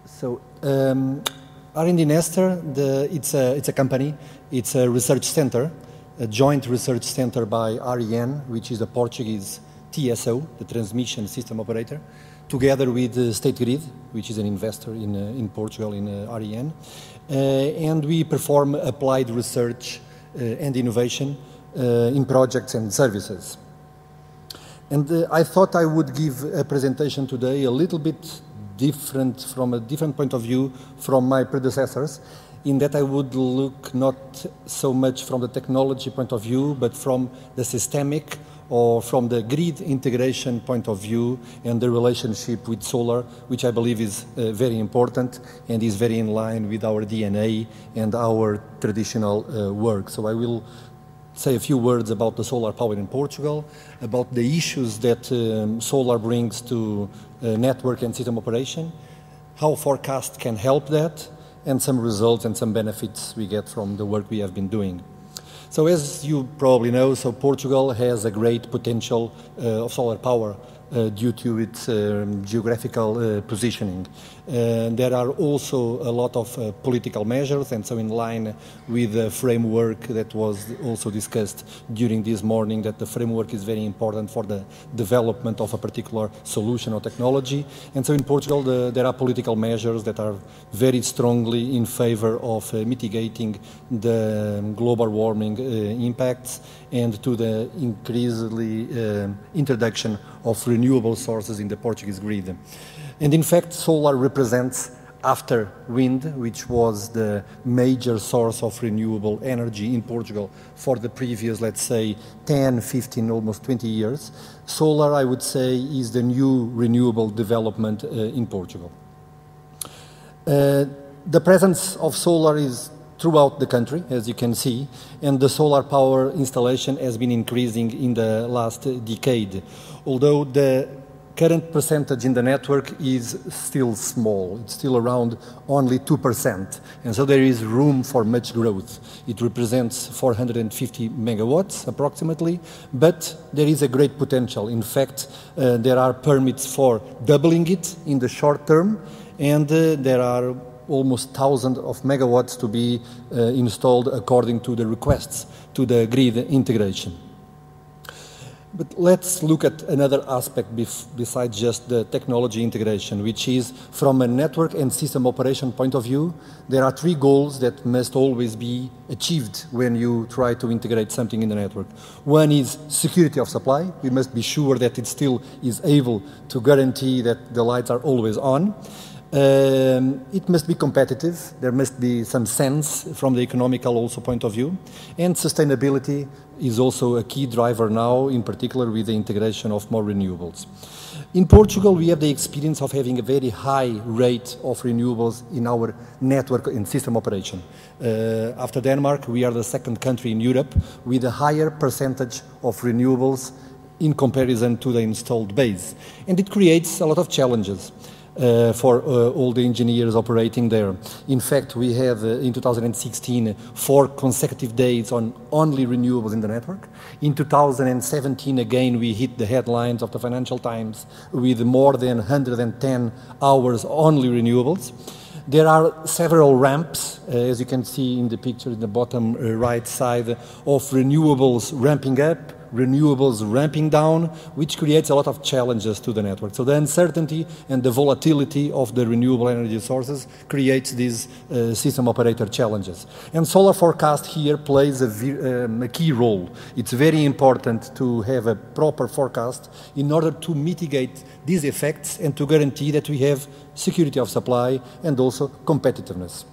So, R&D Nester, it's a company, it's a research center, a joint research center by REN, which is a Portuguese TSO, the transmission system operator, together with State Grid, which is an investor in Portugal in REN. And we perform applied research and innovation in projects and services. And I thought I would give a presentation today a little bit different, from a different point of view from my predecessors, in that I would look not so much from the technology point of view, but from the systemic or from the grid integration point of view and the relationship with solar, which I believe is very important and is very in line with our DNA and our traditional work. So I will say a few words about the solar power in Portugal, about the issues that solar brings to network and system operation, how forecast can help that, and some results and some benefits we get from the work we have been doing. So as you probably know, so Portugal has a great potential of solar power due to its geographical positioning. There are also a lot of political measures, and so in line with the framework that was also discussed during this morning, that the framework is very important for the development of a particular solution or technology. And so in Portugal, there are political measures that are very strongly in favor of mitigating the global warming impacts and to the increasingly introduction of renewable sources in the Portuguese grid. And in fact, solar represents, after wind, which was the major source of renewable energy in Portugal for the previous, let's say, 10, 15, almost 20 years, solar, I would say, is the new renewable development in Portugal. The presence of solar is throughout the country, as you can see, and the solar power installation has been increasing in the last decade. Although the current percentage in the network is still small. It's still around only 2%. And so there is room for much growth. It represents 450 megawatts approximately, but there is a great potential. In fact, there are permits for doubling it in the short term, and there are almost 1,000 of megawatts to be installed according to the requests to the grid integration. But let's look at another aspect besides just the technology integration, which is from a network and system operation point of view, there are 3 goals that must always be achieved when you try to integrate something in the network. One is security of supply. We must be sure that it still is able to guarantee that the lights are always on. It must be competitive. There must be some sense from the economical also point of view. And sustainability is also a key driver now, in particular with the integration of more renewables. In Portugal, we have the experience of having a very high rate of renewables in our network and system operation. After Denmark, we are the second country in Europe with a higher percentage of renewables in comparison to the installed base. And it creates a lot of challenges for all the engineers operating there. In fact, we have in 2016 4 consecutive days on only renewables in the network. In 2017 again we hit the headlines of the Financial Times with more than 110 hours only renewables. There are several ramps, as you can see in the picture in the bottom right side, of renewables ramping up, renewables ramping down, which creates a lot of challenges to the network. So the uncertainty and the volatility of the renewable energy sources creates these system operator challenges. And solar forecast here plays a key role. It's very important to have a proper forecast in order to mitigate these effects and to guarantee that we have security of supply and also competitiveness.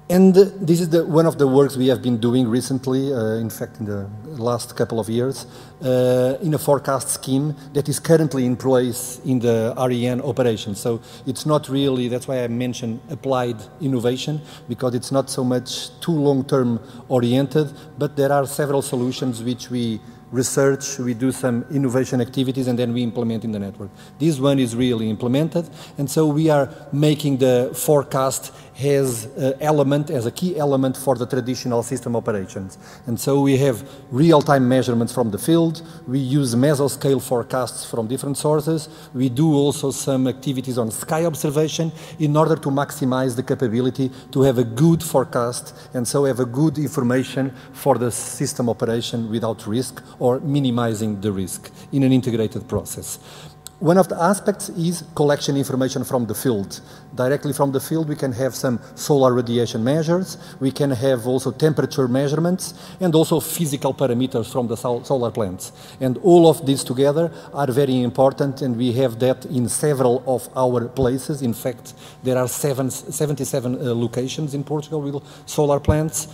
And this is one of the works we have been doing recently, in fact in the last couple of years, in a forecast scheme that is currently in place in the REN operation. So it's not really, that's why I mentioned applied innovation, because it's not so much too long-term oriented, but there are several solutions which we research, we do some innovation activities, and then we implement in the network. This one is really implemented, and so we are making the forecast as a key element for the traditional system operations. And so we have real-time measurements from the field, we use mesoscale forecasts from different sources, we do also some activities on sky observation in order to maximize the capability to have a good forecast and so have a good information for the system operation without risk or minimizing the risk in an integrated process. One of the aspects is collection information from the field. Directly from the field we can have some solar radiation measures, we can have also temperature measurements and also physical parameters from the solar plants. And all of these together are very important, and we have that in several of our places. In fact, there are 77 locations in Portugal with solar plants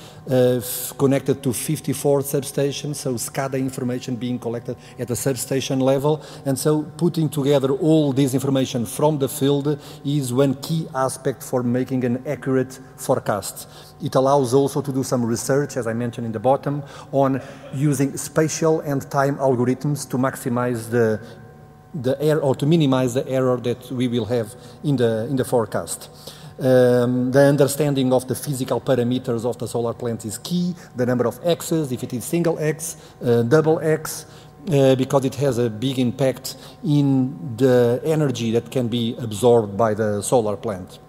connected to 54 substations, so SCADA information being collected at the substation level. And so putting together all this information from the field is one key aspect for making an accurate forecast. It allows also to do some research, as I mentioned in the bottom, on using spatial and time algorithms to maximize the error or to minimize the error that we will have in the forecast. The understanding of the physical parameters of the solar plant is key. The number of X's, if it is single X, double X, because it has a big impact in the energy that can be absorbed by the solar plant.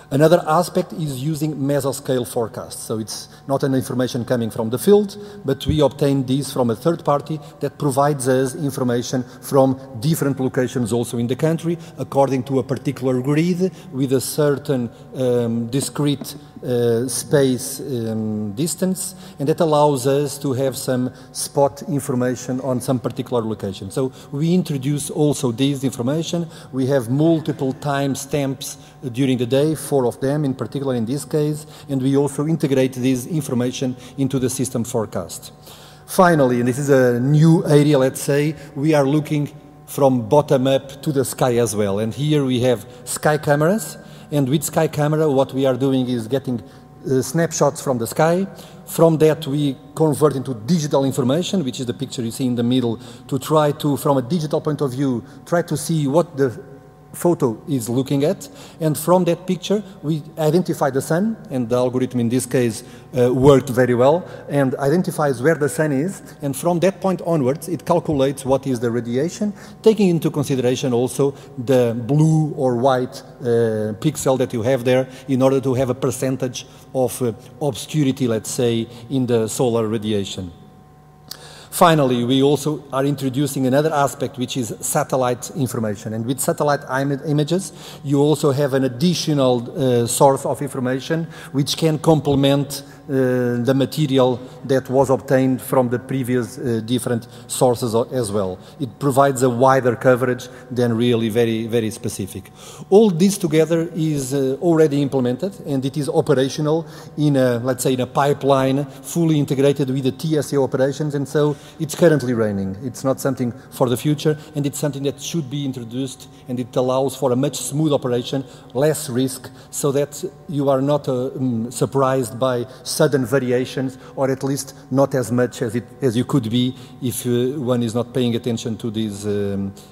Another aspect is using mesoscale forecasts. So it's not an information coming from the field, but we obtain these from a third party that provides us information from different locations also in the country, according to a particular grid with a certain discrete space distance, and that allows us to have some spot information on some particular location. So we introduce also this information. We have multiple timestamps during the day, 4 of them in particular in this case, and we also integrate this information into the system forecast. Finally, and this is a new area, let's say, we are looking from bottom up to the sky as well. And here we have sky cameras, And with Sky Camera, what we are doing is getting snapshots from the sky. From that, we convert into digital information, which is the picture you see in the middle, to try to, from a digital point of view, try to see what the photo is looking at. And from that picture, we identify the sun, and the algorithm in this case worked very well, and identifies where the sun is. And from that point onwards, it calculates what is the radiation, taking into consideration also the blue or white pixel that you have there in order to have a percentage of obscurity, let's say, in the solar radiation. Finally, we also are introducing another aspect, which is satellite information. And with satellite images, you also have an additional source of information which can complement the material that was obtained from the previous different sources as well. It provides a wider coverage than really very, very specific. All this together is already implemented, and it is operational in a, let's say, in a pipeline, fully integrated with the TSO operations, and so it's currently running. It's not something for the future, and it's something that should be introduced, and it allows for a much smooth operation, less risk, so that you are not surprised by sudden variations, or at least not as much as you could be if one is not paying attention to these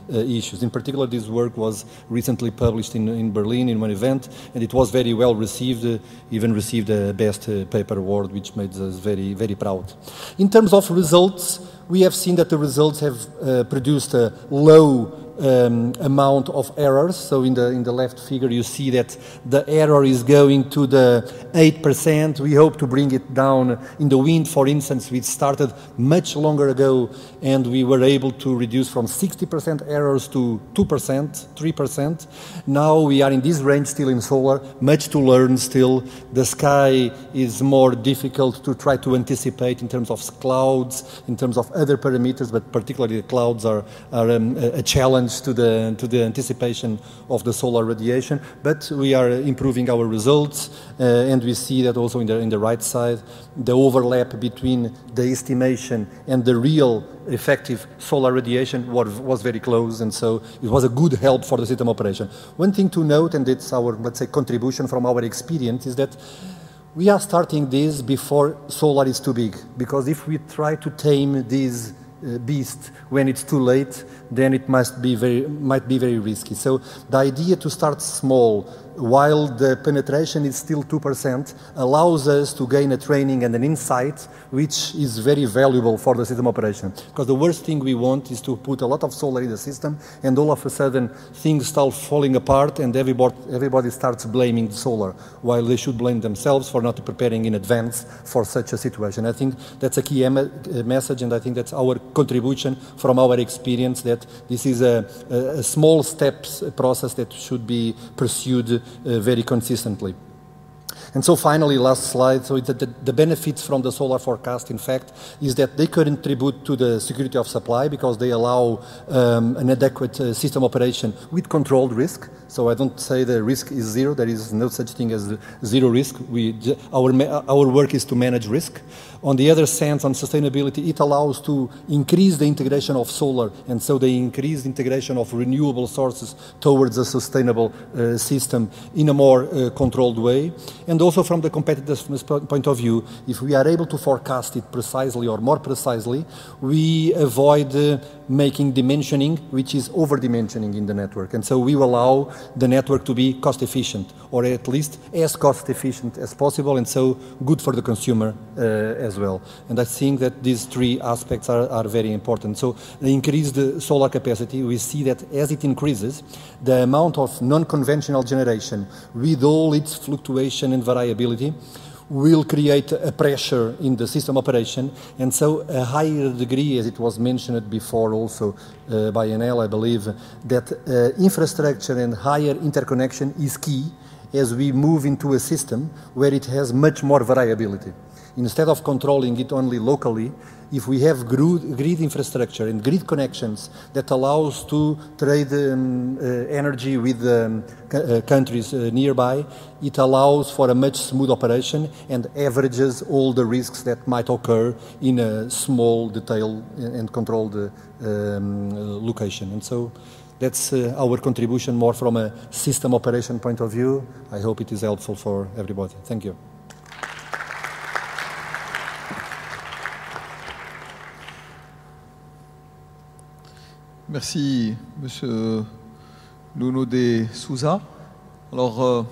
issues. In particular, this work was recently published in Berlin in one event, and it was very well received, even received a Best Paper Award, which made us very, very proud. In terms of results, we have seen that the results have produced a low amount of errors. So in the left figure you see that the error is going to the 8%. We hope to bring it down. In the wind, for instance, we started much longer ago, and we were able to reduce from 60% errors to 2%, 3%. Now we are in this range still in solar, much to learn still. The sky is more difficult to try to anticipate in terms of clouds, in terms of other parameters, but particularly the clouds are a challenge to the anticipation of the solar radiation, but we are improving our results, and we see that also in the right side, the overlap between the estimation and the real effective solar radiation was very close, and so it was a good help for the system operation. One thing to note, and it's our, let's say, contribution from our experience, is that we are starting this before solar is too big, because if we try to tame this beast when it's too late, then it might be very risky. So the idea to start small while the penetration is still 2% allows us to gain a training and an insight which is very valuable for the system operation. Because the worst thing we want is to put a lot of solar in the system and all of a sudden things start falling apart and everybody starts blaming the solar, while they should blame themselves for not preparing in advance for such a situation. I think that's a key message, and I think that's our contribution from our experience, that this is a small steps process that should be pursued very consistently. And so finally, last slide, so the benefits from the solar forecast, in fact, is that they contribute to the security of supply because they allow an adequate system operation with controlled risk. So I don't say the risk is zero, there is no such thing as zero risk. Our work is to manage risk. On the other sense, on sustainability, it allows to increase the integration of solar, and so the increased integration of renewable sources towards a sustainable system in a more controlled way. And also from the competitiveness point of view, if we are able to forecast it precisely or more precisely, we avoid making dimensioning, which is over-dimensioning in the network. And so we will allow the network to be cost-efficient, or at least as cost-efficient as possible, and so good for the consumer as well. And I think that these three aspects are very important. So the increased solar capacity, we see that as it increases, the amount of non-conventional generation, with all its fluctuation and variability, will create a pressure in the system operation, and so a higher degree, as it was mentioned before also by Enel, I believe, that infrastructure and higher interconnection is key as we move into a system where it has much more variability. Instead of controlling it only locally, if we have grid infrastructure and grid connections that allows to trade energy with countries nearby, it allows for a much smooth operation and averages all the risks that might occur in a small, detailed and controlled location. And so that's our contribution more from a system operation point of view. I hope it is helpful for everybody. Thank you.
Merci, Monsieur Nuno de Souza. Alors,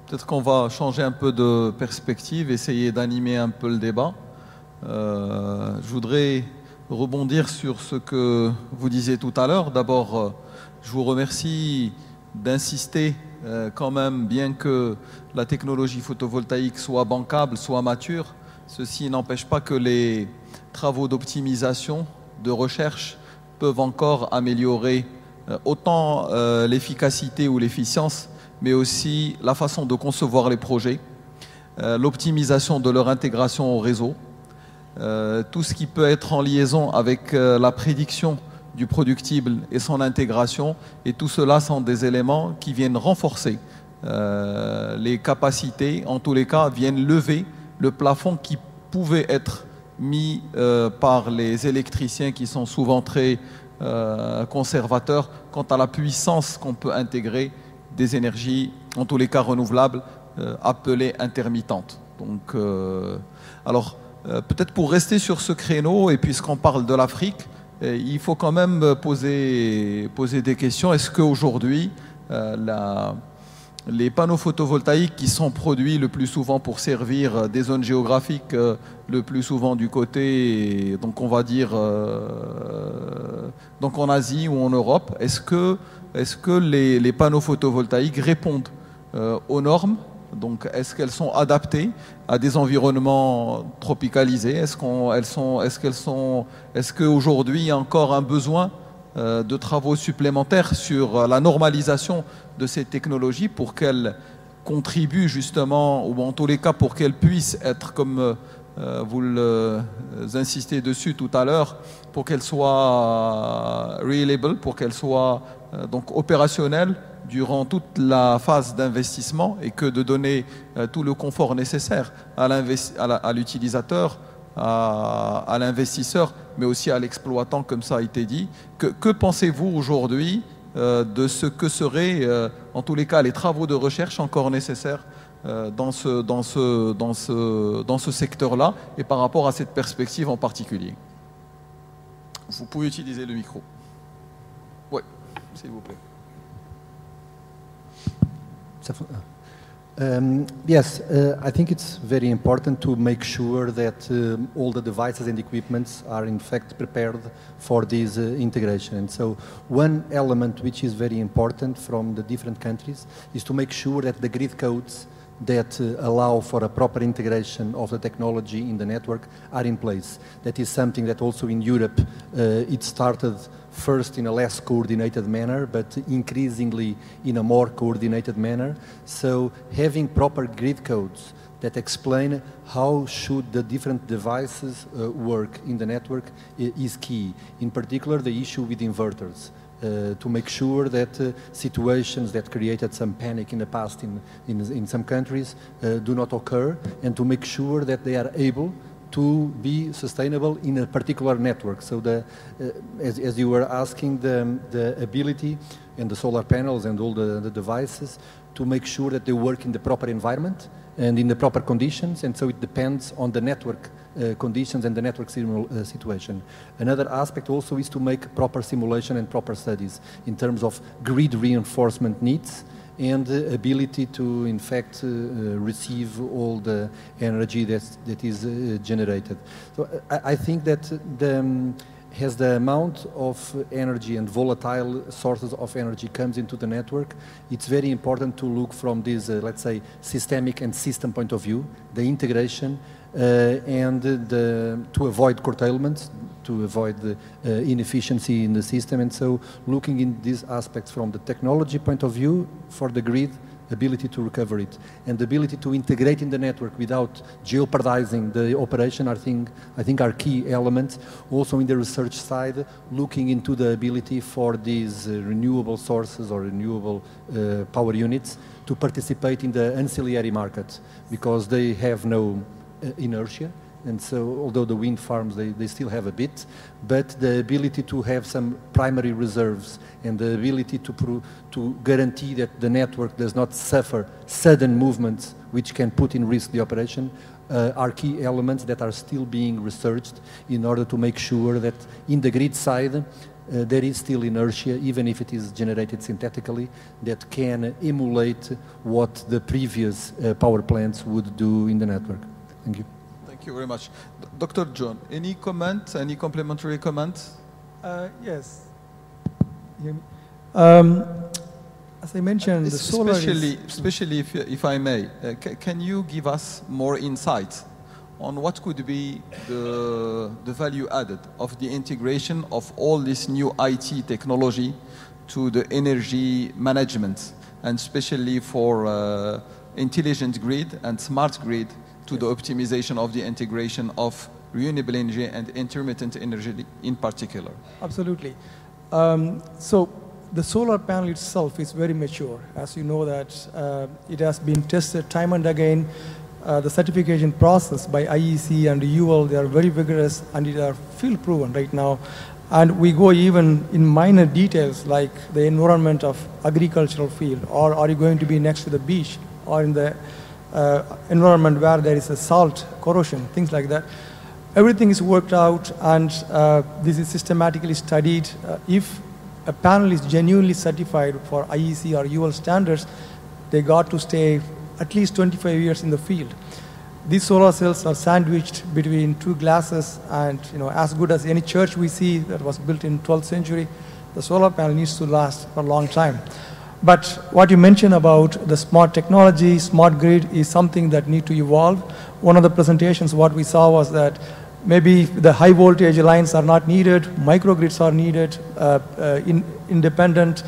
peut-être qu'on va changer un peu de perspective, essayer d'animer un peu le débat. Je voudrais rebondir sur ce que vous disiez tout à l'heure. D'abord, je vous remercie d'insister quand même, bien que la technologie photovoltaïque soit bancable, soit mature. Ceci n'empêche pas que les travaux d'optimisation, de recherche, peuvent encore améliorer autant l'efficacité ou l'efficience, mais aussi la façon de concevoir les projets, l'optimisation de leur intégration au réseau, tout ce qui peut être en liaison avec la prédiction du productible et son intégration, et tout cela sont des éléments qui viennent renforcer les capacités, en tous les cas viennent lever le plafond qui pouvait être mis par les électriciens qui sont souvent très conservateurs quant à la puissance qu'on peut intégrer des énergies, en tous les cas renouvelables, appelées intermittentes. Donc, alors, peut-être pour rester sur ce créneau, et puisqu'on parle de l'Afrique, il faut quand même poser des questions. Est-ce qu'aujourd'hui, les panneaux photovoltaïques qui sont produits le plus souvent pour servir des zones géographiques, le plus souvent du côté, donc on va dire, donc en Asie ou en Europe, est-ce que les panneaux photovoltaïques répondent aux normes? Donc est-ce qu'elles sont adaptées à des environnements tropicalisés? Est-ce qu'aujourd'hui il y a encore un besoin de travaux supplémentaires sur la normalisation de ces technologies pour qu'elles contribuent justement, ou en tous les cas pour qu'elles puissent être, comme vous insistez dessus tout à l'heure, pour qu'elles soient reliable, pour qu'elles soient donc opérationnelles durant toute la phase d'investissement, et que de donner tout le confort nécessaire à l'utilisateur, à l'investisseur, mais aussi à l'exploitant, comme ça a été dit. Que pensez-vous aujourd'hui de ce que seraient, en tous les cas, les travaux de recherche encore nécessaires dans ce secteur-là, et par rapport à cette perspective en particulier? Vous pouvez utiliser le micro. Oui, s'il vous plaît.
Yes, I think it's very important to make sure that all the devices and equipments are in fact prepared for this integration. And so one element which is very important from the different countries is to make sure that the grid codes that allow for a proper integration of the technology in the network are in place. That is something that also in Europe it started first in a less coordinated manner, but increasingly in a more coordinated manner. So having proper grid codes that explain how should the different devices work in the network is key. In particular, the issue with inverters. To make sure that situations that created some panic in the past in some countries do not occur, and to make sure that they are able to be sustainable in a particular network. So as you were asking, the ability and the solar panels and all the devices to make sure that they work in the proper environment and in the proper conditions, and so it depends on the network conditions and the network situation. Another aspect also is to make proper simulation and proper studies in terms of grid reinforcement needs and the ability to, in fact, receive all the energy that is generated. So I think that as the amount of energy and volatile sources of energy comes into the network, it's very important to look from this, let's say, systemic and system point of view, the integration, and to avoid curtailments, to avoid the inefficiency in the system. And so looking in these aspects from the technology point of view for the grid ability to recover it, and the ability to integrate in the network without jeopardizing the operation, I think are key elements. Also in the research side, looking into the ability for these renewable sources or renewable power units to participate in the ancillary market, because they have no inertia. And so, although the wind farms, they still have a bit, but the ability to have some primary reserves and the ability to guarantee that the network does not suffer sudden movements which can put in risk the operation are key elements that are still being researched in order to make sure that in the grid side there is still inertia, even if it is generated synthetically, that can emulate what the previous power plants would do in the network. Thank you.
Thank you very much. Dr. John, any comment, any complementary comment?
Yes. You hear me? As I mentioned, the solar
especially if I may, can you give us more insight on what could be the value added of the integration of all this new IT technology to the energy management, and especially for intelligent grid and smart grid, to the optimization of the integration of renewable energy and intermittent energy in particular?
Absolutely. So the solar panel itself is very mature. As you know that it has been tested time and again. The certification process by IEC and UL, they are very vigorous and they are field proven right now. And we go even in minor details like the environment of agricultural field, or are you going to be next to the beach, or in the environment where there is a salt corrosion, things like that. Everything is worked out, and this is systematically studied. If a panel is genuinely certified for IEC or UL standards, they got to stay at least 25 years in the field. These solar cells are sandwiched between two glasses, and as good as any church we see that was built in 12th century, the solar panel needs to last for a long time. But what you mentioned about the smart technology, smart grid, is something that need to evolve. One of the presentations, what we saw was that maybe the high voltage lines are not needed, microgrids are needed, independent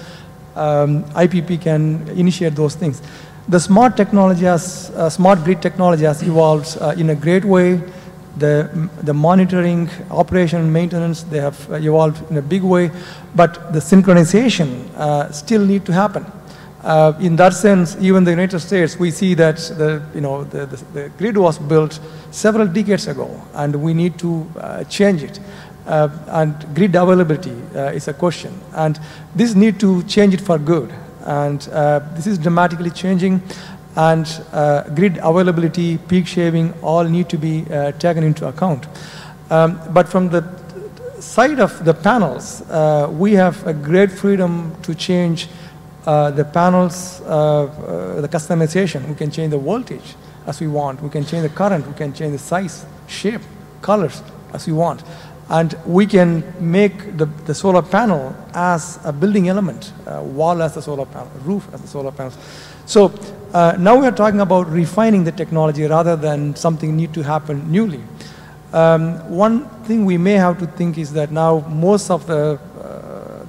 IPP can initiate those things. The smart technology, smart grid technology has evolved in a great way. The monitoring, operation, maintenance, they have evolved in a big way, but the synchronization still need to happen. In that sense, even the United States, we see that the grid was built several decades ago, and we need to change it. And grid availability is a question, and this need to change it for good. And this is dramatically changing, and grid availability, peak shaving, all need to be taken into account. But from the side of the panels, we have a great freedom to change the panels, the customization. We can change the voltage as we want. We can change the current. We can change the size, shape, colors as we want. And we can make the solar panel as a building element, wall as the solar panel, roof as the solar panels. So now we are talking about refining the technology rather than something need to happen newly. One thing we may have to think is that now most of the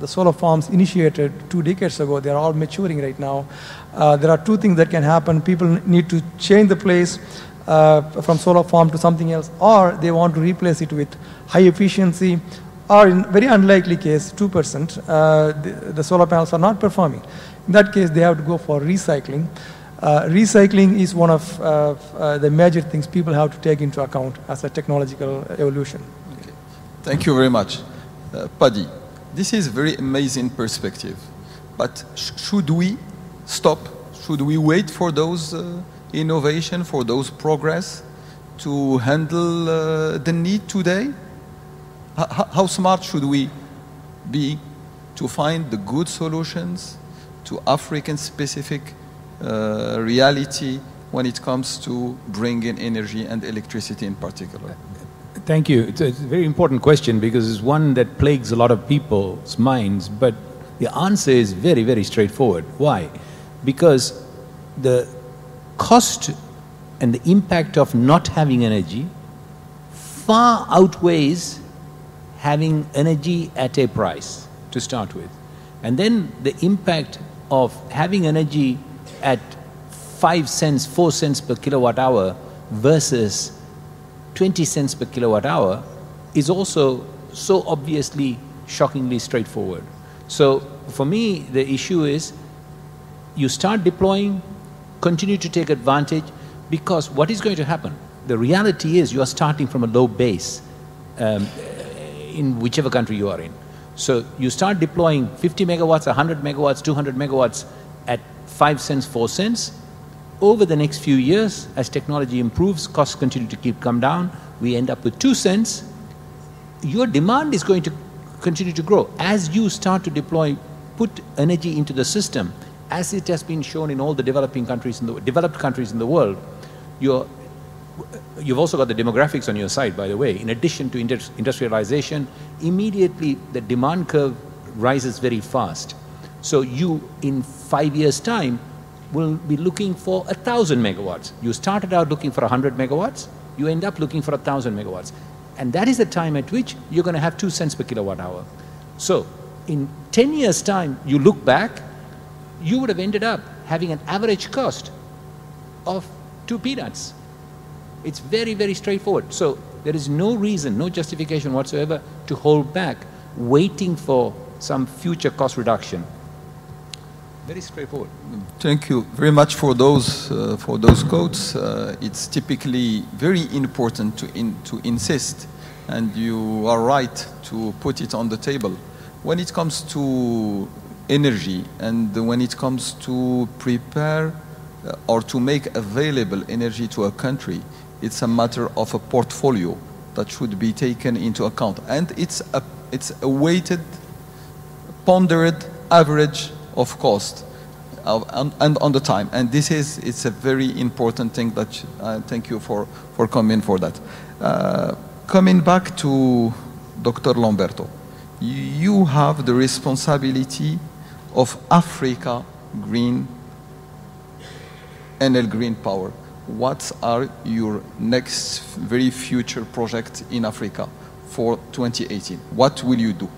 solar farms initiated 2 decades ago, they are all maturing right now. There are 2 things that can happen. People need to change the place from solar farm to something else, or they want to replace it with high efficiency, or in very unlikely case, 2%, the solar panels are not performing. In that case, they have to go for recycling. Recycling is one of the major things people have to take into account as a technological evolution.
Okay. Thank you very much. Paddy, this is a very amazing perspective, but should we stop? Should we wait for those innovation, for those progress to handle the need today? How smart should we be to find the good solutions to African-specific reality when it comes to bringing energy and electricity in particular?
Thank you. It's a very important question because it's one that plagues a lot of people's minds, but the answer is very, very straightforward. Why? Because the cost and the impact of not having energy far outweighs having energy at a price to start with. And then the impact of having energy at 5 cents, 4 cents per kilowatt hour versus 20 cents per kilowatt hour is also so obviously, shockingly straightforward. So for me, the issue is you start deploying, continue to take advantage, because what is going to happen? The reality is you are starting from a low base in whichever country you are in. So you start deploying 50 megawatts, 100 megawatts, 200 megawatts at 5 cents, 4 cents. Over the next few years, as technology improves, costs continue to come down, we end up with 2 cents. Your demand is going to continue to grow. As you start to deploy, put energy into the system, as it has been shown in all the developed countries in the world, you've also got the demographics on your side, by the way. In addition to industrialization, immediately the demand curve rises very fast. So you, in 5 years' time, will be looking for 1,000 megawatts. You started out looking for 100 megawatts, you end up looking for 1,000 megawatts. And that is the time at which you're going to have 2 cents per kilowatt hour. So in 10 years' time, you look back, you would have ended up having an average cost of 2 peanuts. It's very, very straightforward. So there is no reason, no justification whatsoever to hold back, waiting for some future cost reduction. Very straightforward.
Thank you very much for those quotes. It's typically very important to insist, and you are right to put it on the table. When it comes to energy and when it comes to prepare or to make available energy to a country, it's a matter of a portfolio that should be taken into account, and it's a weighted, pondered average of cost and on the time, and it's a very important thing that thank you for coming for that. Coming back to Dr. Lamberto, you have the responsibility of Africa Green, NL Green Power. What are your next very future projects in Africa for 2018? What will you do?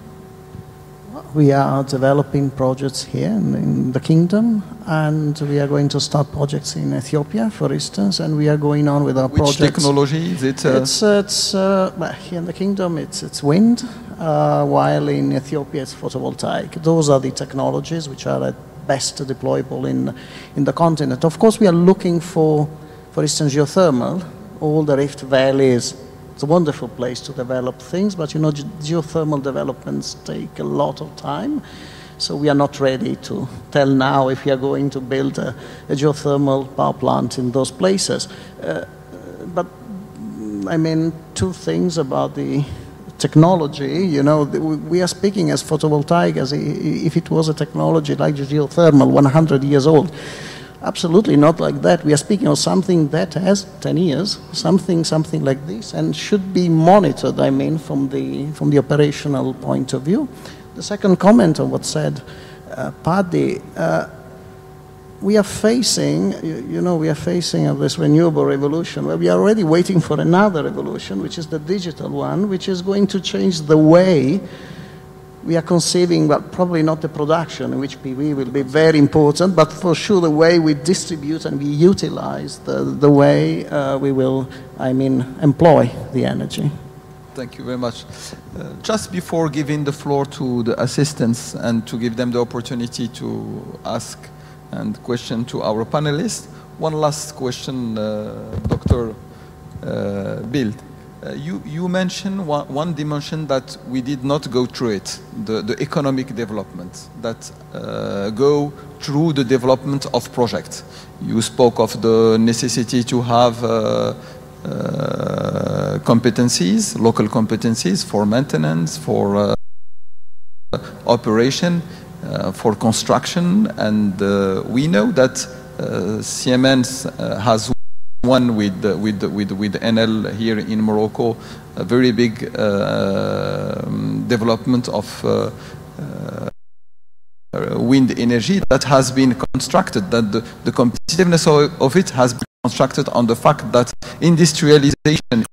We are developing projects here in the kingdom, and we are going to start projects in Ethiopia, for instance, and we are going on with our projects.
Which technology is it?
Well, here in the kingdom it's wind, while in Ethiopia it's photovoltaic. Those are the technologies which are at best deployable in the continent. Of course, we are looking for instance, geothermal. All the Rift Valley it's a wonderful place to develop things, but you know, geothermal developments take a lot of time. So we are not ready to tell now if we are going to build a geothermal power plant in those places. But I mean, 2 things about the technology. You know, we are speaking as photovoltaic as if it was a technology like geothermal, 100 years old. Absolutely not like that. We are speaking of something that has 10 years, something like this, and should be monitored, I mean, from the operational point of view. The second comment on what said Paddy, we are facing, we are facing this renewable revolution where we are already waiting for another revolution, which is the digital one, which is going to change the way we are conceiving, but probably not the production, in which PV will be very important, but for sure the way we distribute and we utilize the way we will, I mean, employ the energy.
Thank you very much. Just before giving the floor to the assistants and to give them the opportunity to ask and question to our panelists, one last question, Dr. Bild. You mentioned one dimension that we did not go through it, the economic development that go through the development of projects. You spoke of the necessity to have competencies, local competencies for maintenance, for operation, for construction, and we know that Siemens has one with NL here in Morocco, a very big development of wind energy that has been constructed, that the competitiveness of it has been constructed on the fact that industrialization